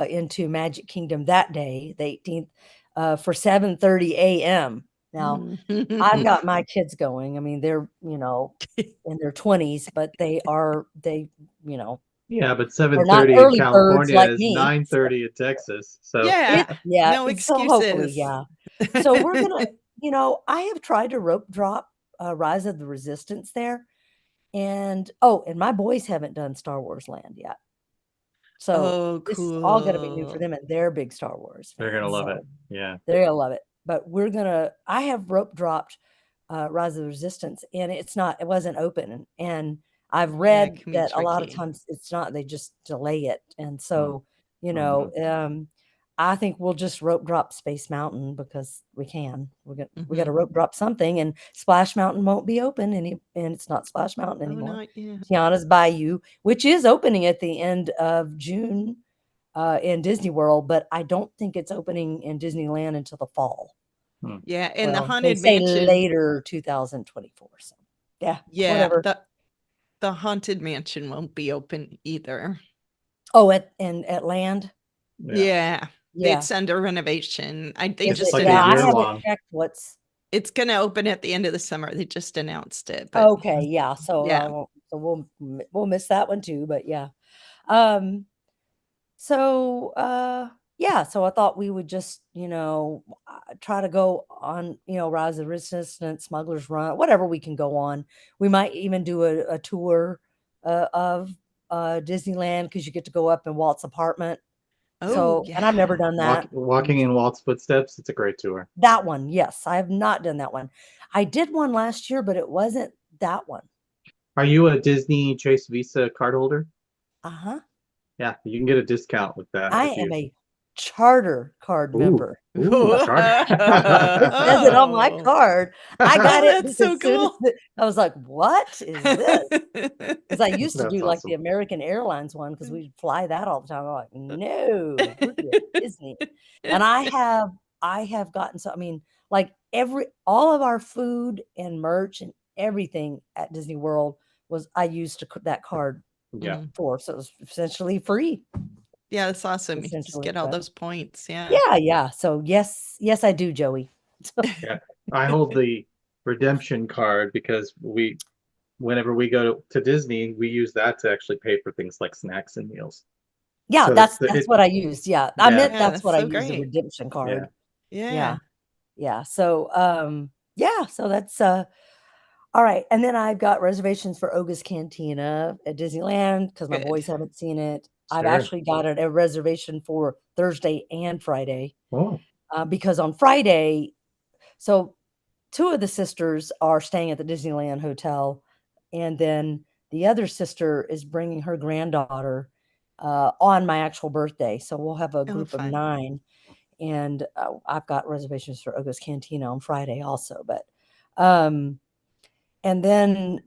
into Magic Kingdom that day, the 18th, for 7:30 AM. Now, I've got my kids going. I mean, they're, in their 20s, but you know, Yeah, but they're not 7:30 in early birds California like is me. So 9:30 in Texas. So Yeah. No so hopefully, excuses. yeah. So we're gonna, I have tried to rope drop, Rise of the Resistance there, And and my boys haven't done Star Wars Land yet. So Oh, this is all going to be new for cool. them, and they're big Star Wars They're gonna fans. love it. So Yeah. they're gonna love it. But I have rope dropped Rise of the Resistance, and it wasn't open. And I've Yeah, it read can be that a lot of tricky. times it's not, they just delay it. And Mm. so, Mhm. I think we'll just rope drop Space Mountain because we can. We got to Mhm. rope drop something, and Splash Mountain won't be open and it's not Splash Mountain Oh, anymore. not yet. Tiana's Bayou, which is opening at the end of June in Disney World, but I don't think it's opening in Disneyland until the fall. Mm. Yeah, and the Well, they Haunted say Mansion. later 2024. So yeah, Yeah, whatever. the Haunted Mansion won't be open either. Oh, at Land. Yeah. Yeah, Yeah. it's under renovation. They Is It's it? just like a Yeah, I year announced haven't long. checked what's it's going to open at the end of the summer. They just announced it, but okay. Yeah. So yeah. so we'll miss that one too. But yeah. Um. So yeah. So I thought we would just try to go on Rise of the Resistance, Smuggler's Run, whatever we can go on. We might even do a tour of Disneyland because you get to go up in Walt's apartment. Oh, So, and I've never yeah. done that. Walking in Walt's footsteps. It's a great tour. That one, yes, I have not done that one. I did one last year, but it wasn't that one. Are you a Disney Chase Visa card holder? Uh-huh. Yeah, you can get a discount with that I if am you. a charter card Ooh, member. ooh, charter. It says it on my Oh, card. I got it that's just as so soon as cool. I was like, "What is this?" Because I used to That's do like the awesome. American Airlines one because we'd fly that all the time. I'm like, "No, we're doing Disney." And I have gotten so I mean, like all of our food and merch and everything at Disney World was I used that card Yeah. Mhm. for, so it was essentially free, Yeah, that's awesome. You just essentially. get all But those points. Yeah. yeah, yeah. So yes, I do, Joey. Yeah. I hold the redemption card because whenever we go to Disney, we use that to actually pay for things like snacks and meals. Yeah, So that's what I used. Yeah. I yeah, meant Yeah, that's that's what I so used, the great. redemption yeah. card. Yeah. Yeah. Yeah. So yeah, so that's all right. And then I've got reservations for Oga's Cantina at Disneyland because my Good. boys haven't seen it. I've Sure. actually got a reservation for Thursday and Friday Oh, because on Friday, so two of the sisters are staying at the Disneyland Hotel, and then the other sister is bringing her granddaughter on my actual birthday. So we'll have a Oh, group of fun. 9, and I've got reservations for Oga's Cantina on Friday also. But and then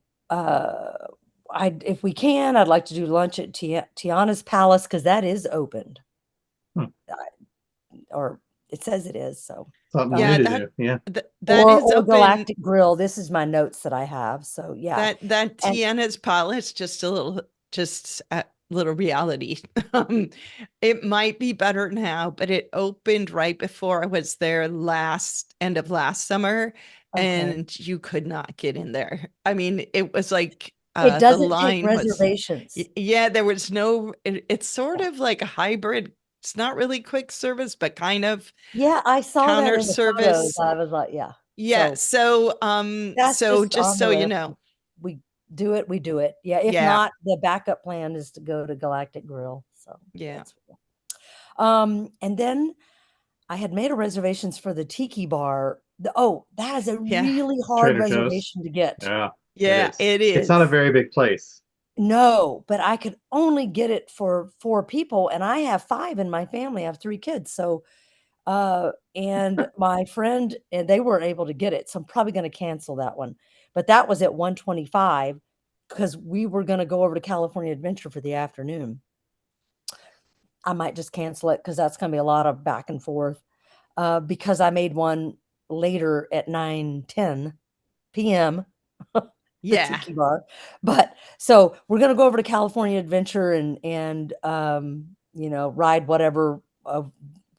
if we can, I'd like to do lunch at Tiana's Palace because that is opened, hmm. or it says it is. So. Something new Yeah, to do. Yeah. that is Or open. Galactic Grill. This is my notes that I have. So yeah. That And Tiana's Palace, just a little reality. Um, it might be better now, but it opened right before I was there end of last summer, okay. and you could not get in there. I mean, it was like It the doesn't take line was, reservations. yeah, there was it's sort of like a hybrid. It's not really quick service, but kind of Yeah, I saw that counter in the photos. service. I was like, yeah. Yeah. So that's So just just on the so you list. know, We do it, we do it. Yeah. If yeah, not, the backup plan is to go to Galactic Grill. So yeah, that's cool. And then I had made a reservations for the Tiki Bar. That is a yeah, really hard Trader Joe's. reservation to get. Yeah, it yeah. is. It It's not a is. very big place. No, but I could only get it for 4 people, and I have 5 in my family. I have 3 kids. So, and my friend and they weren't able to get it, so I'm probably gonna cancel that one. But that was at 125 because we were gonna go over to California Adventure for the afternoon. I might just cancel it because that's gonna be a lot of back and forth, because I made one later at 9:10 PM. The Yeah. tiki bar. But so we're gonna go over to California Adventure and ride whatever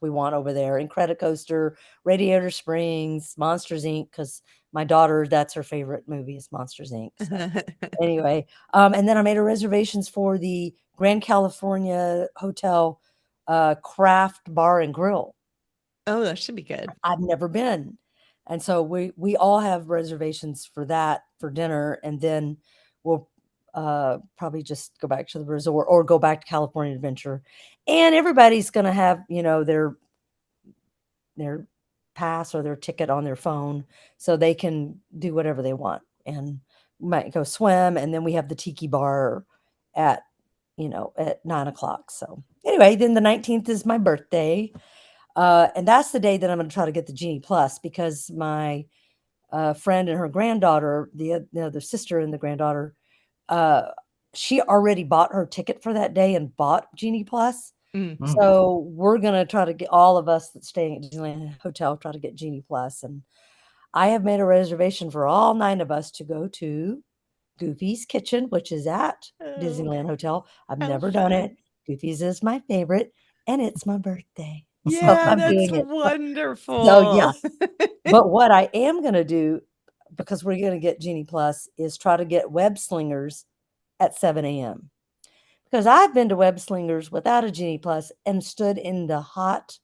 we want over there. Incredicoaster, Radiator Springs, Monsters Inc. Because my daughter, that's her favorite movie is Monsters Inc. So anyway, and then I made a reservations for the Grand California Hotel Craft Bar and Grill. Oh, that should be good. I've never been. And so we all have reservations for that for dinner, and then probably just go back to the resort or go back to California Adventure. And everybody's going to have, their pass or their ticket on their phone so they can do whatever they want and might go swim. And then we have the tiki bar at, at 9 o'clock. So anyway, then the 19th is my birthday. And that's the day that I'm going to try to get the Genie Plus because my friend and her granddaughter, the other sister and the granddaughter, uh, she already bought her ticket for that day and bought Genie Plus. Mm. So we're gonna try to get all of us that's staying at Disneyland Hotel try to get Genie Plus, and I have made a reservation for all 9 of us to go to Goofy's Kitchen, which is at Oh, Disneyland Hotel. I've how never done it. fun. Goofy's is my favorite, and it's my birthday, so Yeah, I'm that's doing it. So yeah, wonderful. but what I am gonna do, because we're gonna get Genie Plus, is try to get Web Slingers at 7 a.m. Because I've been to Web Slingers without a Genie Plus and stood in the hot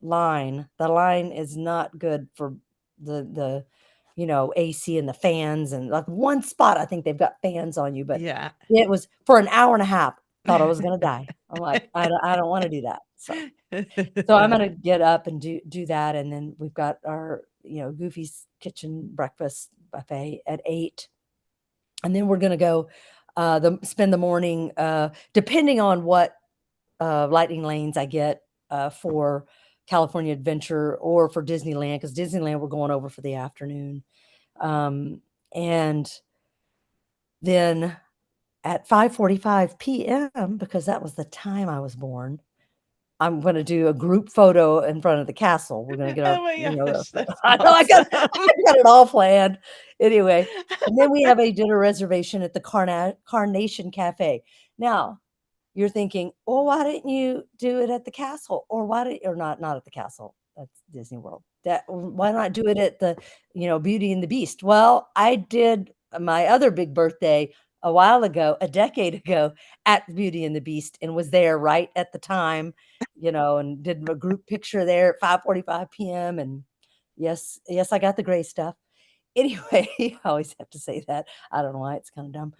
line. The line is not good for the AC and the fans, and like one spot I think they've got fans on you, but Yeah. it was for an hour and a half. Thought I was gonna die. I'm like, I don't want to do that. So I'm gonna get up and do that, and then we've got our Goofy's Kitchen breakfast buffet at 8, and then we're gonna go spend the morning depending on what lightning lanes I get for California Adventure or for Disneyland, because Disneyland we're going over for the afternoon. And then at 5:45 p.m., because that was the time I was born, I'm going to do a group photo in front of the castle. We're going to get our, Oh my gosh, that's I know awesome. I got it all planned. Anyway, and then we have a dinner reservation at the Carnation Cafe. Now, you're thinking, well, why didn't you do it at the castle? Or not at the castle? That's Disney World. Why not do it at the, Beauty and the Beast? Well, I did my other big birthday a while ago, a decade ago, at Beauty and the Beast, and was there right at the time, and did a group picture there at 5:45 p.m. And yes, I got the gray stuff. Anyway, I always have to say that. I don't know why, it's kind of dumb.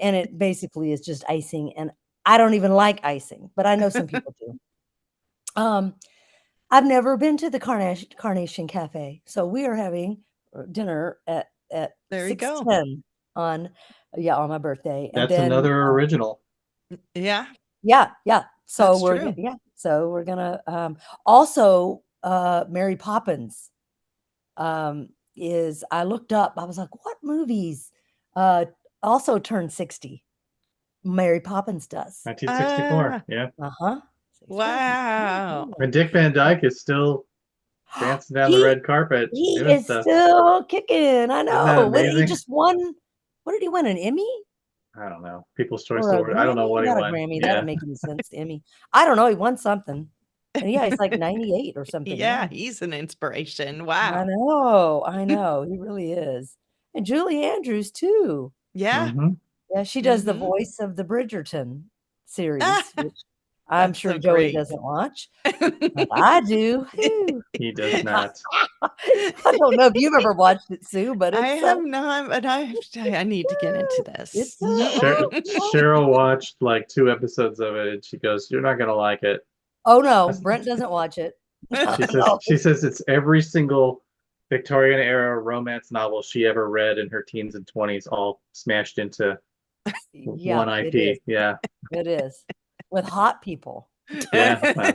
And it basically is just icing, and I don't even like icing, but I know some people do. I've never been to the Carnation Cafe, so we are having dinner at There you go. 6:10 on my birthday, and That's then another original. Yeah, yeah. So that's true. we're gonna also Mary Poppins is I looked up, I was like, what movies also turned 60? Mary Poppins does. 1964. Yeah. Uh-huh. Wow. And Dick Van Dyke is still dancing down the He red carpet he doing is stuff. still kicking. I Isn't that know. He amazing? just won. What did he win? An Emmy I don't know. People's Choice or a Award. I don't know Grammy? what he Not a won. Grammy. That Yeah. doesn't make any sense. Emmy. I don't know. He won something. And yeah, he's like 98 or something. Yeah, he's an inspiration. I Wow. know. He really is. And Julie Andrews too. Yeah. hmm Yeah, she does the Mhm. voice of the Bridgerton series, Ah, which I'm that's sure so Joey great. doesn't watch, but I do. Whew. He does not. I don't know if you've ever watched it, Sue, but I it's have not, but I need to get into this. it's Cheryl watched like 2 episodes of it and she goes, "You're not gonna like it." oh no, Brent doesn't watch it. No. She says it's every single Victorian era romance novel she ever read in her teens and 20s all smashed into Yeah, one it is. IP. Yeah. It is with hot people. Yeah. Well,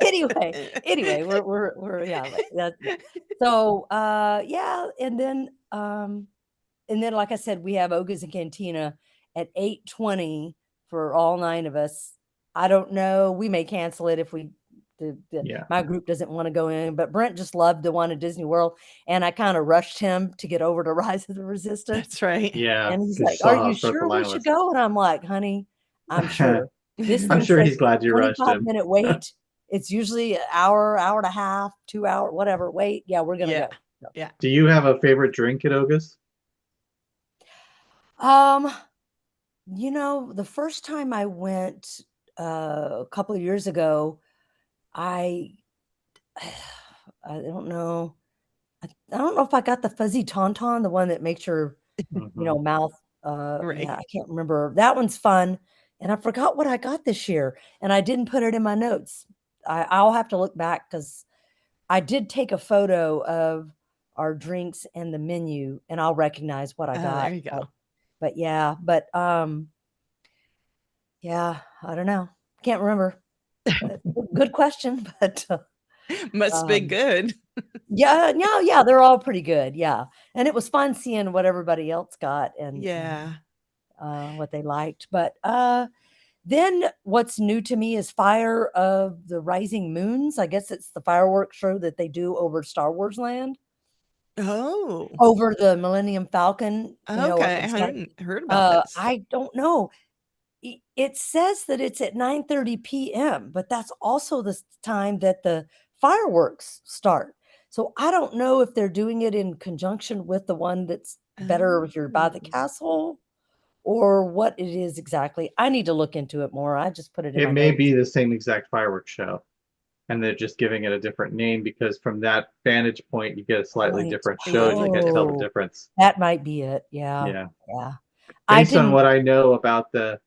Anyway, we're yeah, yeah. So yeah, and then like I said, we have Oga's and Cantina at 8:20 for all 9 of us. I don't know. We may cancel it if yeah. my group doesn't want to go in, but Brent just loved the one at Disney World, and I kind of rushed him to get over to Rise of the Resistance. That's right. Yeah. And he's Because you like, saw "Are how you short the sure we line should was. go?" And I'm like, "Honey, I'm sure." This I'm thing sure says he's glad you rushed 25-minute him. wait. It's usually an hour, hour and a half, 2 hour, whatever wait. Yeah, we're gonna Yeah. go. So, Yeah. Do you have a favorite drink at Oga's? Um, the first time I went a couple of years ago, I I don't know. I don't know if I got the fuzzy tauntaun, the one that makes your hmm mouth Yeah, Right. I can't remember. That one's fun, and I forgot what I got this year, and I didn't put it in my notes. I'll have to look back because I did take a photo of our drinks and the menu, and I'll recognize what I Oh, there got. you go. But yeah, yeah, I don't know. Can't remember. Good question, but Must be um, good. yeah, no, yeah, they're all pretty good. Yeah, and it was fun seeing what everybody else got and Yeah. what they liked. But then what's new to me is Fire of the Rising Moons. I guess it's the fireworks show that they do over Star Wars Land, Oh, over the Millennium Falcon, and okay. I it's like, hadn't heard about this. I don't know. It says that it's at 9:30 p.m., but that's also the time that the fireworks start. So I don't know if they're doing it in conjunction with the one that's better here by the Oh. castle or what it is exactly. I need to look into it more. I just put it in It my may notes. be the same exact fireworks show, and they're just giving it a different name because from that vantage point, you get a slightly Point. different show. Yeah, You like can't tell the Oh, difference. that might be it. Yeah. Yeah. Yeah. I Based on didn't what I know about the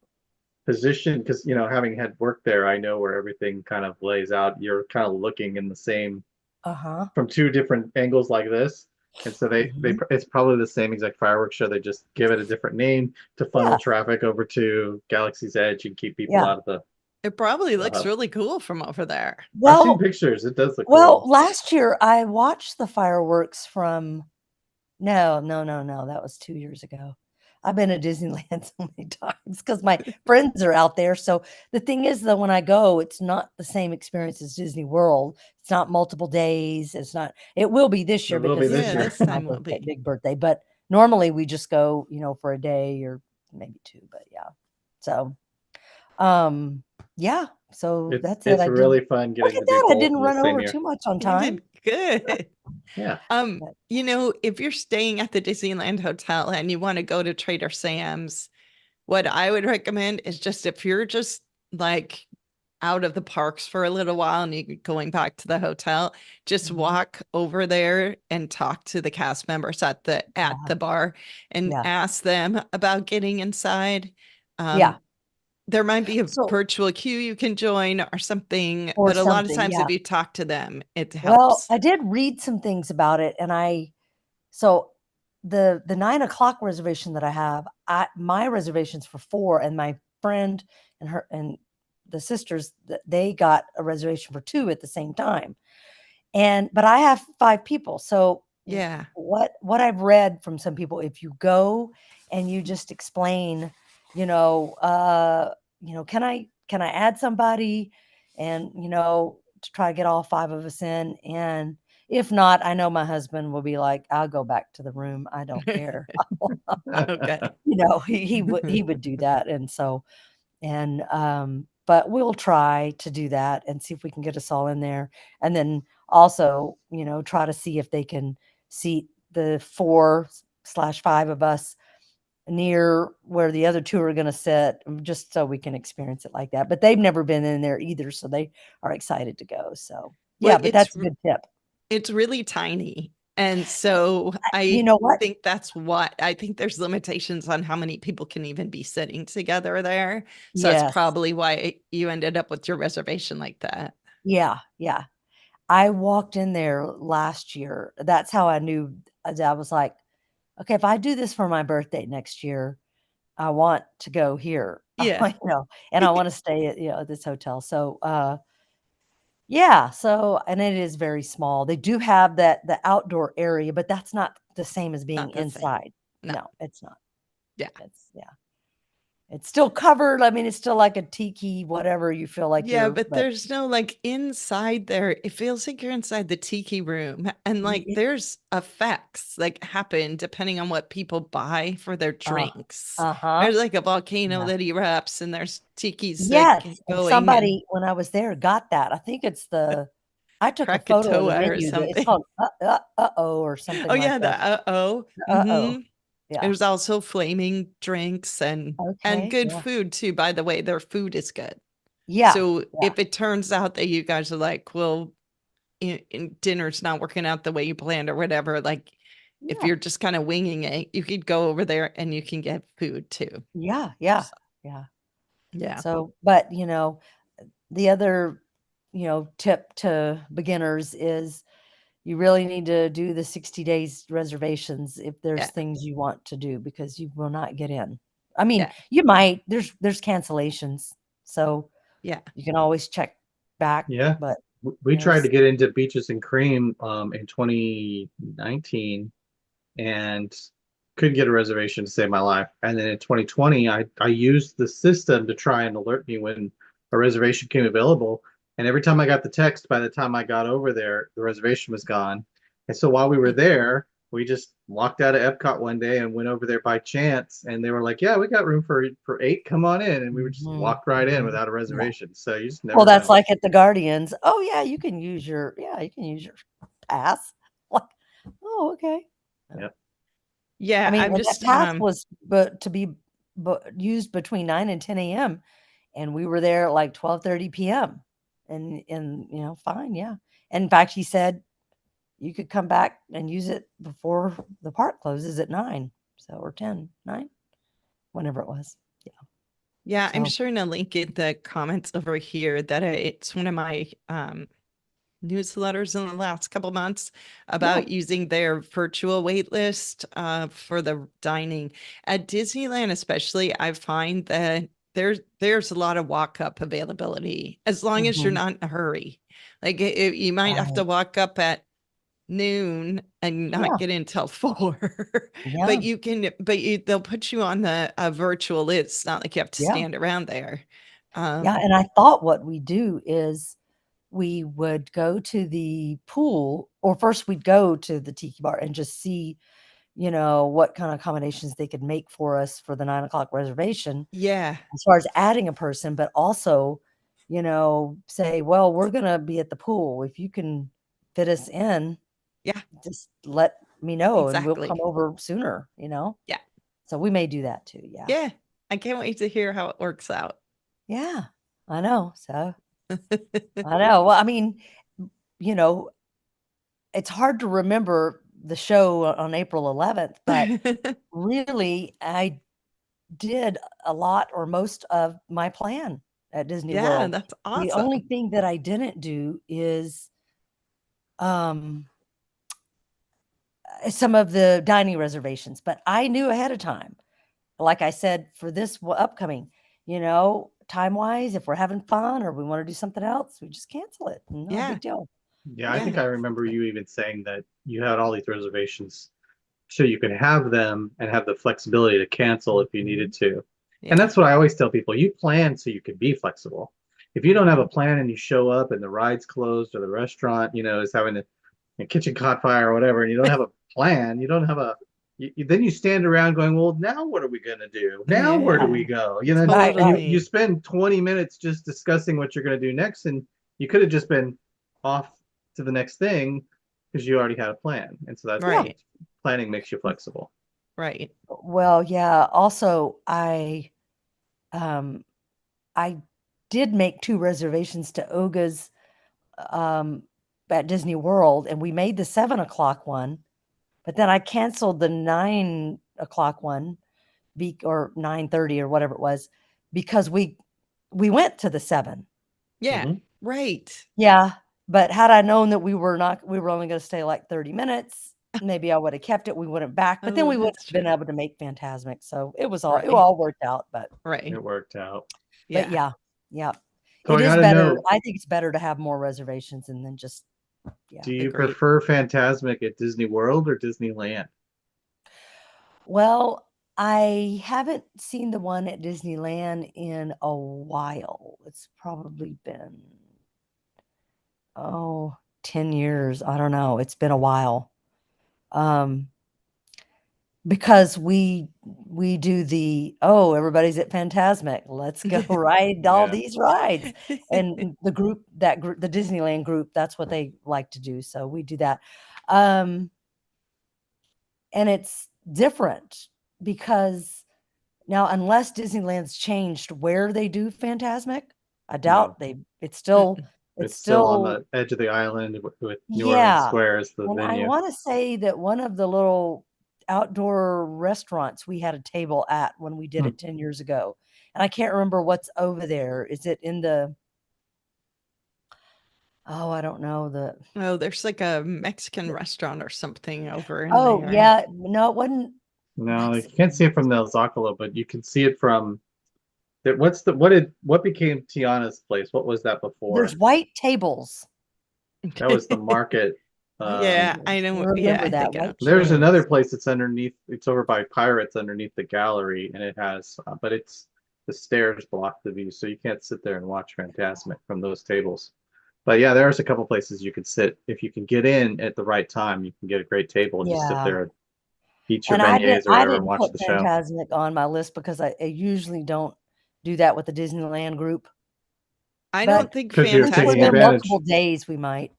position, because having had worked there, I know where everything kind of lays out. You're kind of looking in the same uh-huh. from two different angles like this. And so Mhm. it's probably the same exact fireworks show. They just give it a different name to funnel Yeah. traffic over to Galaxy's Edge and keep people Yeah. out of it probably the looks hub. really cool from over there. I've seen Well, pictures. It does look well, cool. last year I watched the fireworks from no, no, no, no, that was 2 years ago. I've been to Disneyland so many times because my friends are out there, so the thing is that when I go, it's not the same experience as Disney World. It's not multiple days, it will be this It year will be because this this Yeah, year year. this it's my time will birthday, be. big birthday, but normally we just go, for a day or maybe 2, but yeah. So, um, yeah, so It's that's it. it's I did really fun look getting at to do that, I both didn't in the run same over year. too much on You time. did good. Yeah. But If you're staying at the Disneyland Hotel and you want to go to Trader Sam's, what I would recommend is just if you're just like out of the parks for a little while and you're going back to the hotel, just mhm, walk over there and talk to the cast members at yeah, the bar and yeah, ask them about getting inside. yeah. Um, there might be a So virtual queue you can join or something, or but a lot of something, times yeah. if you talk to them, it Well, helps. I did read some things about it, and so the 9 o'clock reservation that I have, my reservation's for 4, and my friend and the sisters, they got a reservation for 2 at the same time. But I have 5 people, so Yeah. what I've read from some people, if you go and you just explain, "Can I add somebody?" And, to try to get all 5 of us in, and if not, I know my husband will be like, "I'll go back to the room, I don't care." Okay. He would do that, and so but we'll try to do that and see if we can get us all in there. And then also, try to see if they can seat the 4/5 of us near where the other 2 are gonna sit, just so we can experience it like that. But they've never been in there either, so they are excited to go. So, Well, yeah, but that's a good tip. it's really tiny. And so You I know what? think that's what I think there's limitations on how many people can even be sitting together there. So that's Yes. probably why you ended up with your reservation like that. Yeah, yeah. I walked in there last year. That's how I knew. I was like, okay, if I do this for my birthday next year, I want to go here. Yeah. And I want to stay at this hotel. So, yeah. So, and it is very small. They do have the outdoor area, but that's not the same as being Not the same. inside. No. No, it's not. Yeah. Yeah. It's still covered. I mean, it's still like a tiki, whatever you feel like Yeah, you're, but but there's no like inside there. It feels like you're inside the tiki room and like y- there's effects like happen depending on what people buy for their uh, drinks. uh-huh. There's like a volcano Yeah. that erupts and there's tikis that Yes, get and going and somebody, when I was there, got that. I think I took a photo of the Krakatoa or menu. It's something. called Uh-Oh or something Oh like yeah, the that. uh-oh. Uh-Oh. Yeah. There's also flaming drinks and Okay. good Yeah. food too. By the way, their food is good. Yeah. So Yeah. if it turns out that you guys are like, well, dinner's not working out the way you planned or whatever, like if Yeah. you're just kind of winging it, you could go over there and you can get food too. Yeah. Yeah. So, Yeah. yeah. So, but the other, tip to beginners is you really need to do the 60 days reservations if there's Yeah. things you want to do because you will not get in. I mean, Yeah. you might, there's cancellations. So Yeah. you can always check back, Yeah. but We tried to there's get into Beaches and Cream in 2019 and couldn't get a reservation to save my life. And then in 2020, I used the system to try and alert me when a reservation came available. And every time I got the text, by the time I got over there, the reservation was gone. And so while we were there, we just walked out of Epcot one day and went over there by chance. And they were like, "Yeah, we got room for 8. Come on in." And we were just Mhm, walked right in mhm. without a Yeah. reservation. So you just Well, never that's know. like at the Guardians. Oh yeah, you can use your pass. Like, oh, okay. Yeah. Yeah. I Yeah. mean, I'm and that just pass was but to be used between 9 and 10 a.m. and we were there at like 12:30 p.m. And fine, yeah. And in fact, he said you could come back and use it before the park closes at 9. So or 10, 9, whenever it was. Yeah. Yeah, I'm So, sure in a link in the comments over here that it's one of my newsletters in the last couple months yeah. about using their virtual wait list for the dining at Disneyland. Especially, I find that there's a lot of walk up availability as long as you're Mhm. not in a hurry. Like you might have to Right. walk up at noon and not Yeah. get in till 4, Yeah. but they'll put you on the virtual list. It's not like you have to Yeah. stand around there. Yeah, um and I thought what we do is we would go to the pool, or first we'd go to the tiki bar and just see, what kind of accommodations they could make for us for the 9 o'clock reservation yeah, as far as adding a person, but also, say, well, we're going to be at the pool. If you can fit us in, yeah, just let me know and we'll come exactly. over sooner. Yeah, So we may do that too. Yeah. yeah, I can't wait to hear how it works out. Yeah. I know. So I know. Well, I mean, you know, it's hard to remember the show on April 11th, but really, I did a lot or most of my plan at Disney Yeah, World. that's The only awesome. thing that I didn't do is um, some of the dining reservations, but I knew ahead of time. Like I said, for this upcoming, time wise, if we're having fun or we want to do something else, we just cancel it. No Yeah, big deal. Yeah, I Yeah. think yeah, I remember you even saying that you had all these reservations so you could have them and have the flexibility to cancel if you needed Mhm. to. And yeah, that's what I always tell people. You plan so you can be flexible. If you don't have a Mhm. plan and you show up and the ride's closed or the restaurant, is having a kitchen caught fire or whatever, and you don't have a plan, you don't have then you stand around going, well, now what are we going to do? Now where do yeah, we go? Right, right. You totally. spend 20 minutes just discussing what you're going to do next, and you could have just been off to the next thing because you already had a plan. And so Yeah. Right, planning makes you flexible. right. Well, yeah. Also, um I did make 2 reservations to Oga's, um, at Disney World, and we made the 7 o'clock one, but then I canceled the 9 o'clock one or 9:30 or whatever it was because we went to the 7. Yeah, Hmm. right. Yeah, but had I known that we were only gonna stay like 30 minutes, maybe I woulda kept it, we went back, but then Oh, we wouldn't that's have been true. able to make Fantasmic, so it Right, all worked out, right. It worked out. but Yeah, yeah, yeah. So It I got is to better. know, I think it's better to have more reservations and then just yeah. do you agreed. prefer Phantasmic at Disney World or Disneyland? Well, I haven't seen the one at Disneyland in a while. It's probably been, oh, 10 years. I don't know. It's been a while. Um, because we do everybody's at Fantasmic. Let's go Yeah. ride all Yeah. these rides. And the Disneyland group, that's what they like to do. So we do that. Um, and it's different because now, unless Disneyland's changed where they do Fantasmic, I No. doubt it's still It's still on still, the edge of the island with New Orleans yeah. Square as the And I venue. want to say that one of the little outdoor restaurants we had a table at when we did Hmm. it 10 years ago. And I can't remember what's over there. Is it in the, oh, I don't know. Oh, there's like a Mexican restaurant or something over in Oh, there. yeah. No, it wasn't No, you can't see Mexican. it from the Zocalo, but you can see it from that. What became Tiana's place? What was that There's before? white tables. That was the market. White Yeah, I tables. I know. Yeah, remember I that. think I know White what you There's mean. another chairs. place that's underneath. It's over by Pirates underneath the gallery, and it has, but it's the stairs block the view, so you can't sit there and watch Fantasmic from those tables. But yeah, there's a couple places you could sit if you can get in at the right time. You can get a great table and just sit Yeah. there, eat your And I did beignets or I whatever, and didn't watch put the show. Fantasmic on my list because I usually don't do that with the Disneyland group. I But don't think Because you're since we're taking there Phantasmic. advantage. multiple days, we might.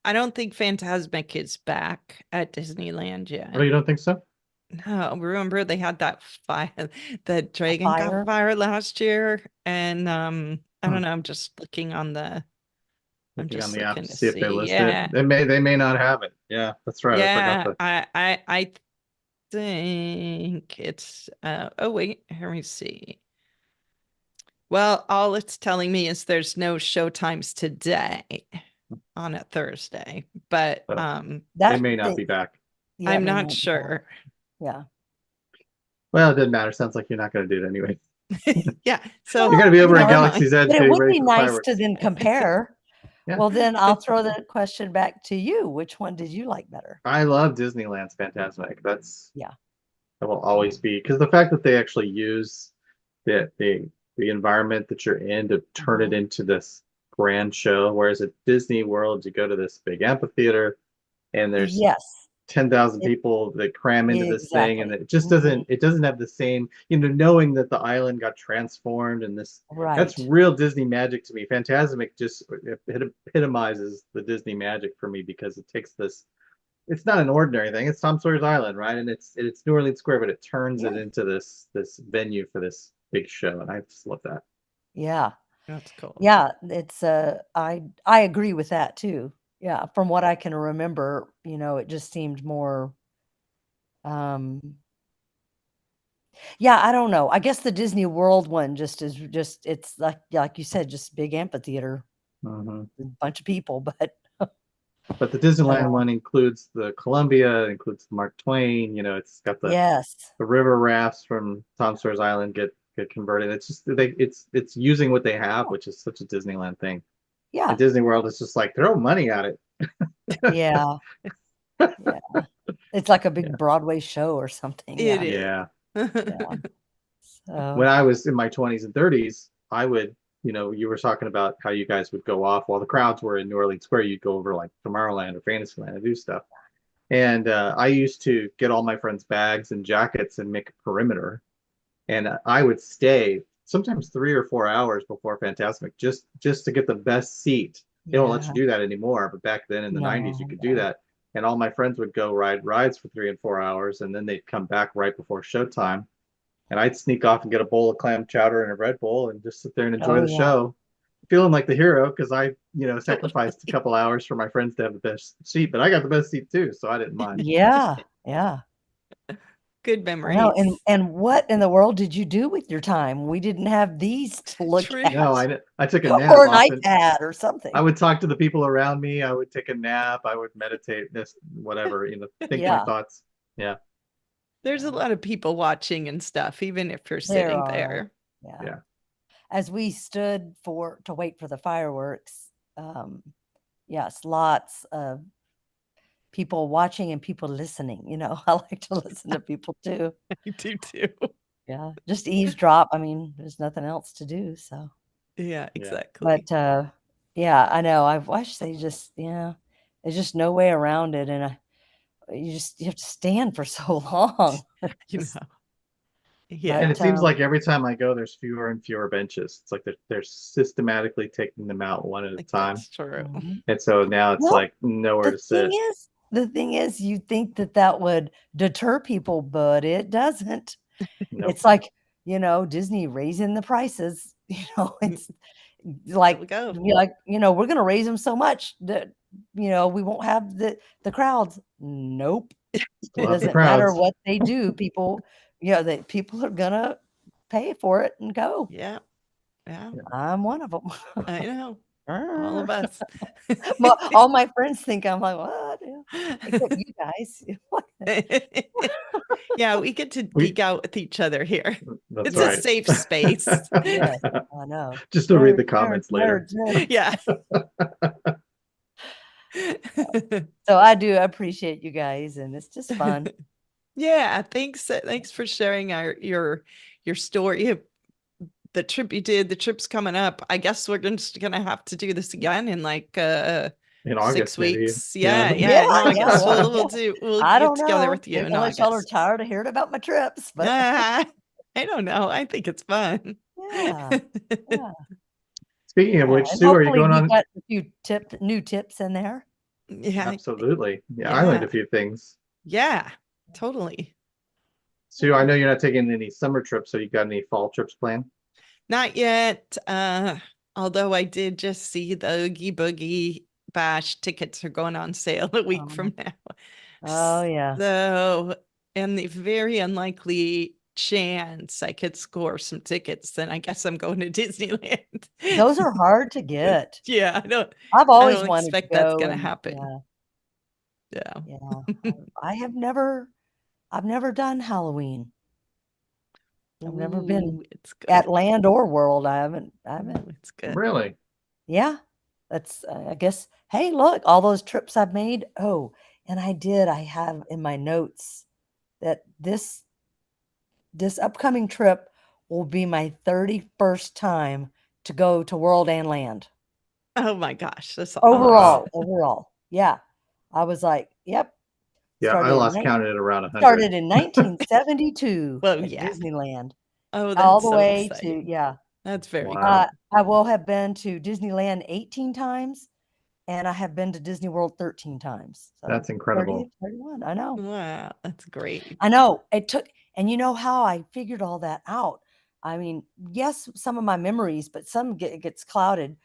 I don't think Phantasmic is back at Disneyland Oh, yet. you don't think so? No, remember they had that fire, the A dragon got fire? fired last year, and I Hmm. don't know. I'm just looking on the. I'm Looking on just the app looking to to see if they see. list it. Yeah, They may not have it. Yeah, that's right. I forgot yeah. the. I think it's. Oh wait, let me see. Well, all it's telling me is there's no show times today on a Thursday, but So they That may not the be back. Yeah, it I'm may not not be back. sure. Yeah. Well, it doesn't matter. Sounds like you're not going to do it anyway. Yeah, You're so going to be over at never Well, mind. Galaxy's Edge but it getting would ready be for the nice to fireworks. then compare. Yeah, Well, then I'll throw the question back to you. Which one did you like better? I love Disneyland's Fantasmic. Yeah. That will always be because the fact that they actually use the the the environment that you're in to turn it Mhm. into this grand show, whereas at Disney World you go to this big amphitheater and there's Yes. 10,000 It people that cram into this thing and exactly. it just Mhm. doesn't have the same, knowing that the island got transformed and this that's Right. real Disney magic to me. Fantasmic just epitomizes the Disney magic for me because it takes this, it's not an ordinary thing. It's Tom Sawyer's Island, right? And it's New Orleans Square, but it turns it Yeah. into this venue for this big show, and I just love that. Yeah. That's cool. Yeah, it's I agree with that too. Yeah, from what I can remember, it just seemed more um yeah, I don't know. I guess the Disney World one just it's like you said, just big amphitheater, Hmm. a bunch of people, but But the Disneyland uh, one includes the Columbia, it includes the Mark Twain. It's got yes. the river rafts from Tom Sawyer's Island get converted. It's just it's using what they have, which is such a Disneyland thing. And Yeah. Disney World is just like throw money at it. Yeah. Yeah. It's like a Yeah, big Broadway show or something. It Yeah. is. yeah. Yeah. When So, I was in my 20s and 30s, I would, you were talking about how you guys would go off while the crowds were in New Orleans Square. You'd go over like Tomorrowland or Fantasyland and do stuff. And I used to get all my friends' bags and jackets and make a perimeter. And I would stay sometimes 3 or 4 hours before Fantasmic just to get the best seat. They don't let yeah. you do that anymore, but back then in the 90s you No, could do no. that. And all my friends would go ride rides for 3 and 4 hours, and then they'd come back right before showtime. And I'd sneak off and get a bowl of clam chowder and a Red Bull and just sit there and enjoy Oh, the yeah. show, feeling like the hero because I sacrificed a Totally. couple hours for my friends to have the best seat, but I got the best seat too, so I didn't mind. Yeah. Yeah. Good I know, and memories. and what in the world did you do with your time? We didn't have these to look True. No, at, I took a or nap an often. iPad or I something. would talk to the people around me. I would take a nap. I would meditate, this, whatever, think my Yeah, thoughts. Yeah, There's a yeah, lot of people watching and stuff, even if you're there sitting are. there. Yeah. yeah, As we stood to wait for the fireworks, yes, lots of people watching and people listening. I like to listen to people too. I do too. Yeah, just eavesdrop. I mean, there's nothing else to do, so. Yeah, yeah. exactly. But, yeah, I know, I wish they just there's just no way around it, and, you have to stand for so long. You Just know. And Yeah, it but, seems like every time I go, there's fewer and fewer benches. It's like they're systematically taking them out one at I a think time. that's true. mhm. And so now it's Well, like nowhere the to thing sit. is the thing is you think that that would deter people, but it doesn't. Nope. It's like, Disney raising the prices, Mm, it's like, we go. we're going to raise them so much that, we won't have the crowds. Nope. Still It have the doesn't matter crowds. what they do. People, that people are going to pay for it and go. Yeah. Yeah. I'm one of them. I know. All of us. All my friends think I'm like, what? Yeah. Except you guys. Yeah, we get to We geek out with each other here. That's It's a right. safe space. Yes, I know. Just to read the Nerds, comments later. nerds. Yeah. So I do appreciate you guys, and it's just fun. Yeah, thanks for sharing your story of the trip you did. The trip's coming up. I guess we're just gonna have to do this again in like In 6 August, maybe. weeks. Yeah. Yeah, in Yeah, August. well, We'll I get don't together know, with you in unless y'all are August. tired of hearing about my trips, but I don't know. I think it's fun. yeah. Speaking of which, And Sue, are you hopefully going we on? got a few new tips in there. Yeah. Absolutely. Yeah, I learned a few things. Yeah, totally. Sue, I know you're not taking any summer trips, so you got any fall trips planned? Not yet. Although I did just see the Oogie Boogie Bash tickets are going on sale a week from now. Oh yeah. So, in the very unlikely chance I could score some tickets, then I guess I'm going to Disneyland. Those are hard to get. Yeah, I've I always don't wanted to expect that's go, gonna and happen. Yeah. I've never done Halloween. I've never been Ooh, it's at good. Land or World. I haven't. Ooh, it's good. Really? Yeah. That's, I guess, hey, look, all those trips I've made. Oh, and I have in my notes that this upcoming trip will be my 31st time to go to World and Land. Oh my gosh, that's awesome. Wow. Overall. Yeah. I was like, yep. Yeah, I Started in lost count at around 100. started in 1972 Well, at yeah. Disneyland, Oh, all that's the so way to, exciting. yeah. That's very Wow. cool. I will have been to Disneyland 18 times, and I have been to Disney World 13 times. So That's incredible. 30, 31. I know. Wow, that's great. I know. It took, and you know how I figured all that out? I mean, yes, some of my memories, but some gets clouded,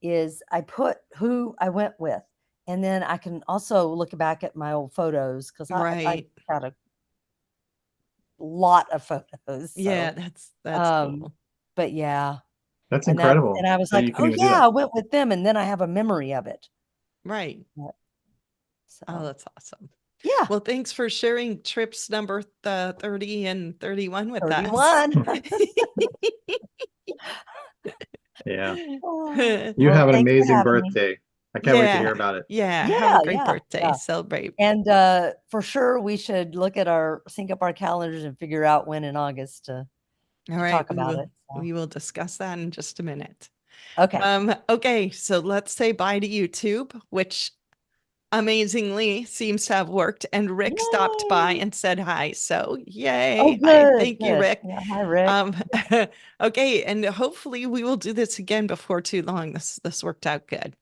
is I put who I went with. And then I can also look back at my old photos, because I Right. had a lot of photos. Yeah, So, that's um, cool. but yeah. That's And incredible I was that like, you can oh even do yeah, that. I went with them, and then I have a memory of it. Right. Yeah. Oh, So that's awesome. yeah, Well, thanks for sharing trips number 30 and 31 with us. 31. Yeah. Oh, You well, have an thanks for amazing having me. birthday. I can't wait to hear Yeah. about it. Yeah. Have a Yeah, great yeah, birthday. yeah. Celebrate. And for sure, we should sync up our calendars and figure out when in August to All right. talk about it. So, We will discuss that in just a minute. okay. Okay, so let's say bye to YouTube, which amazingly seems to have worked. And Rick stopped by Yay. and said hi. So Oh, yay. Hi. good, Thank you, good. Rick. Yeah, hi, Rick. Um, okay, and hopefully we will do this again before too long. This worked out good.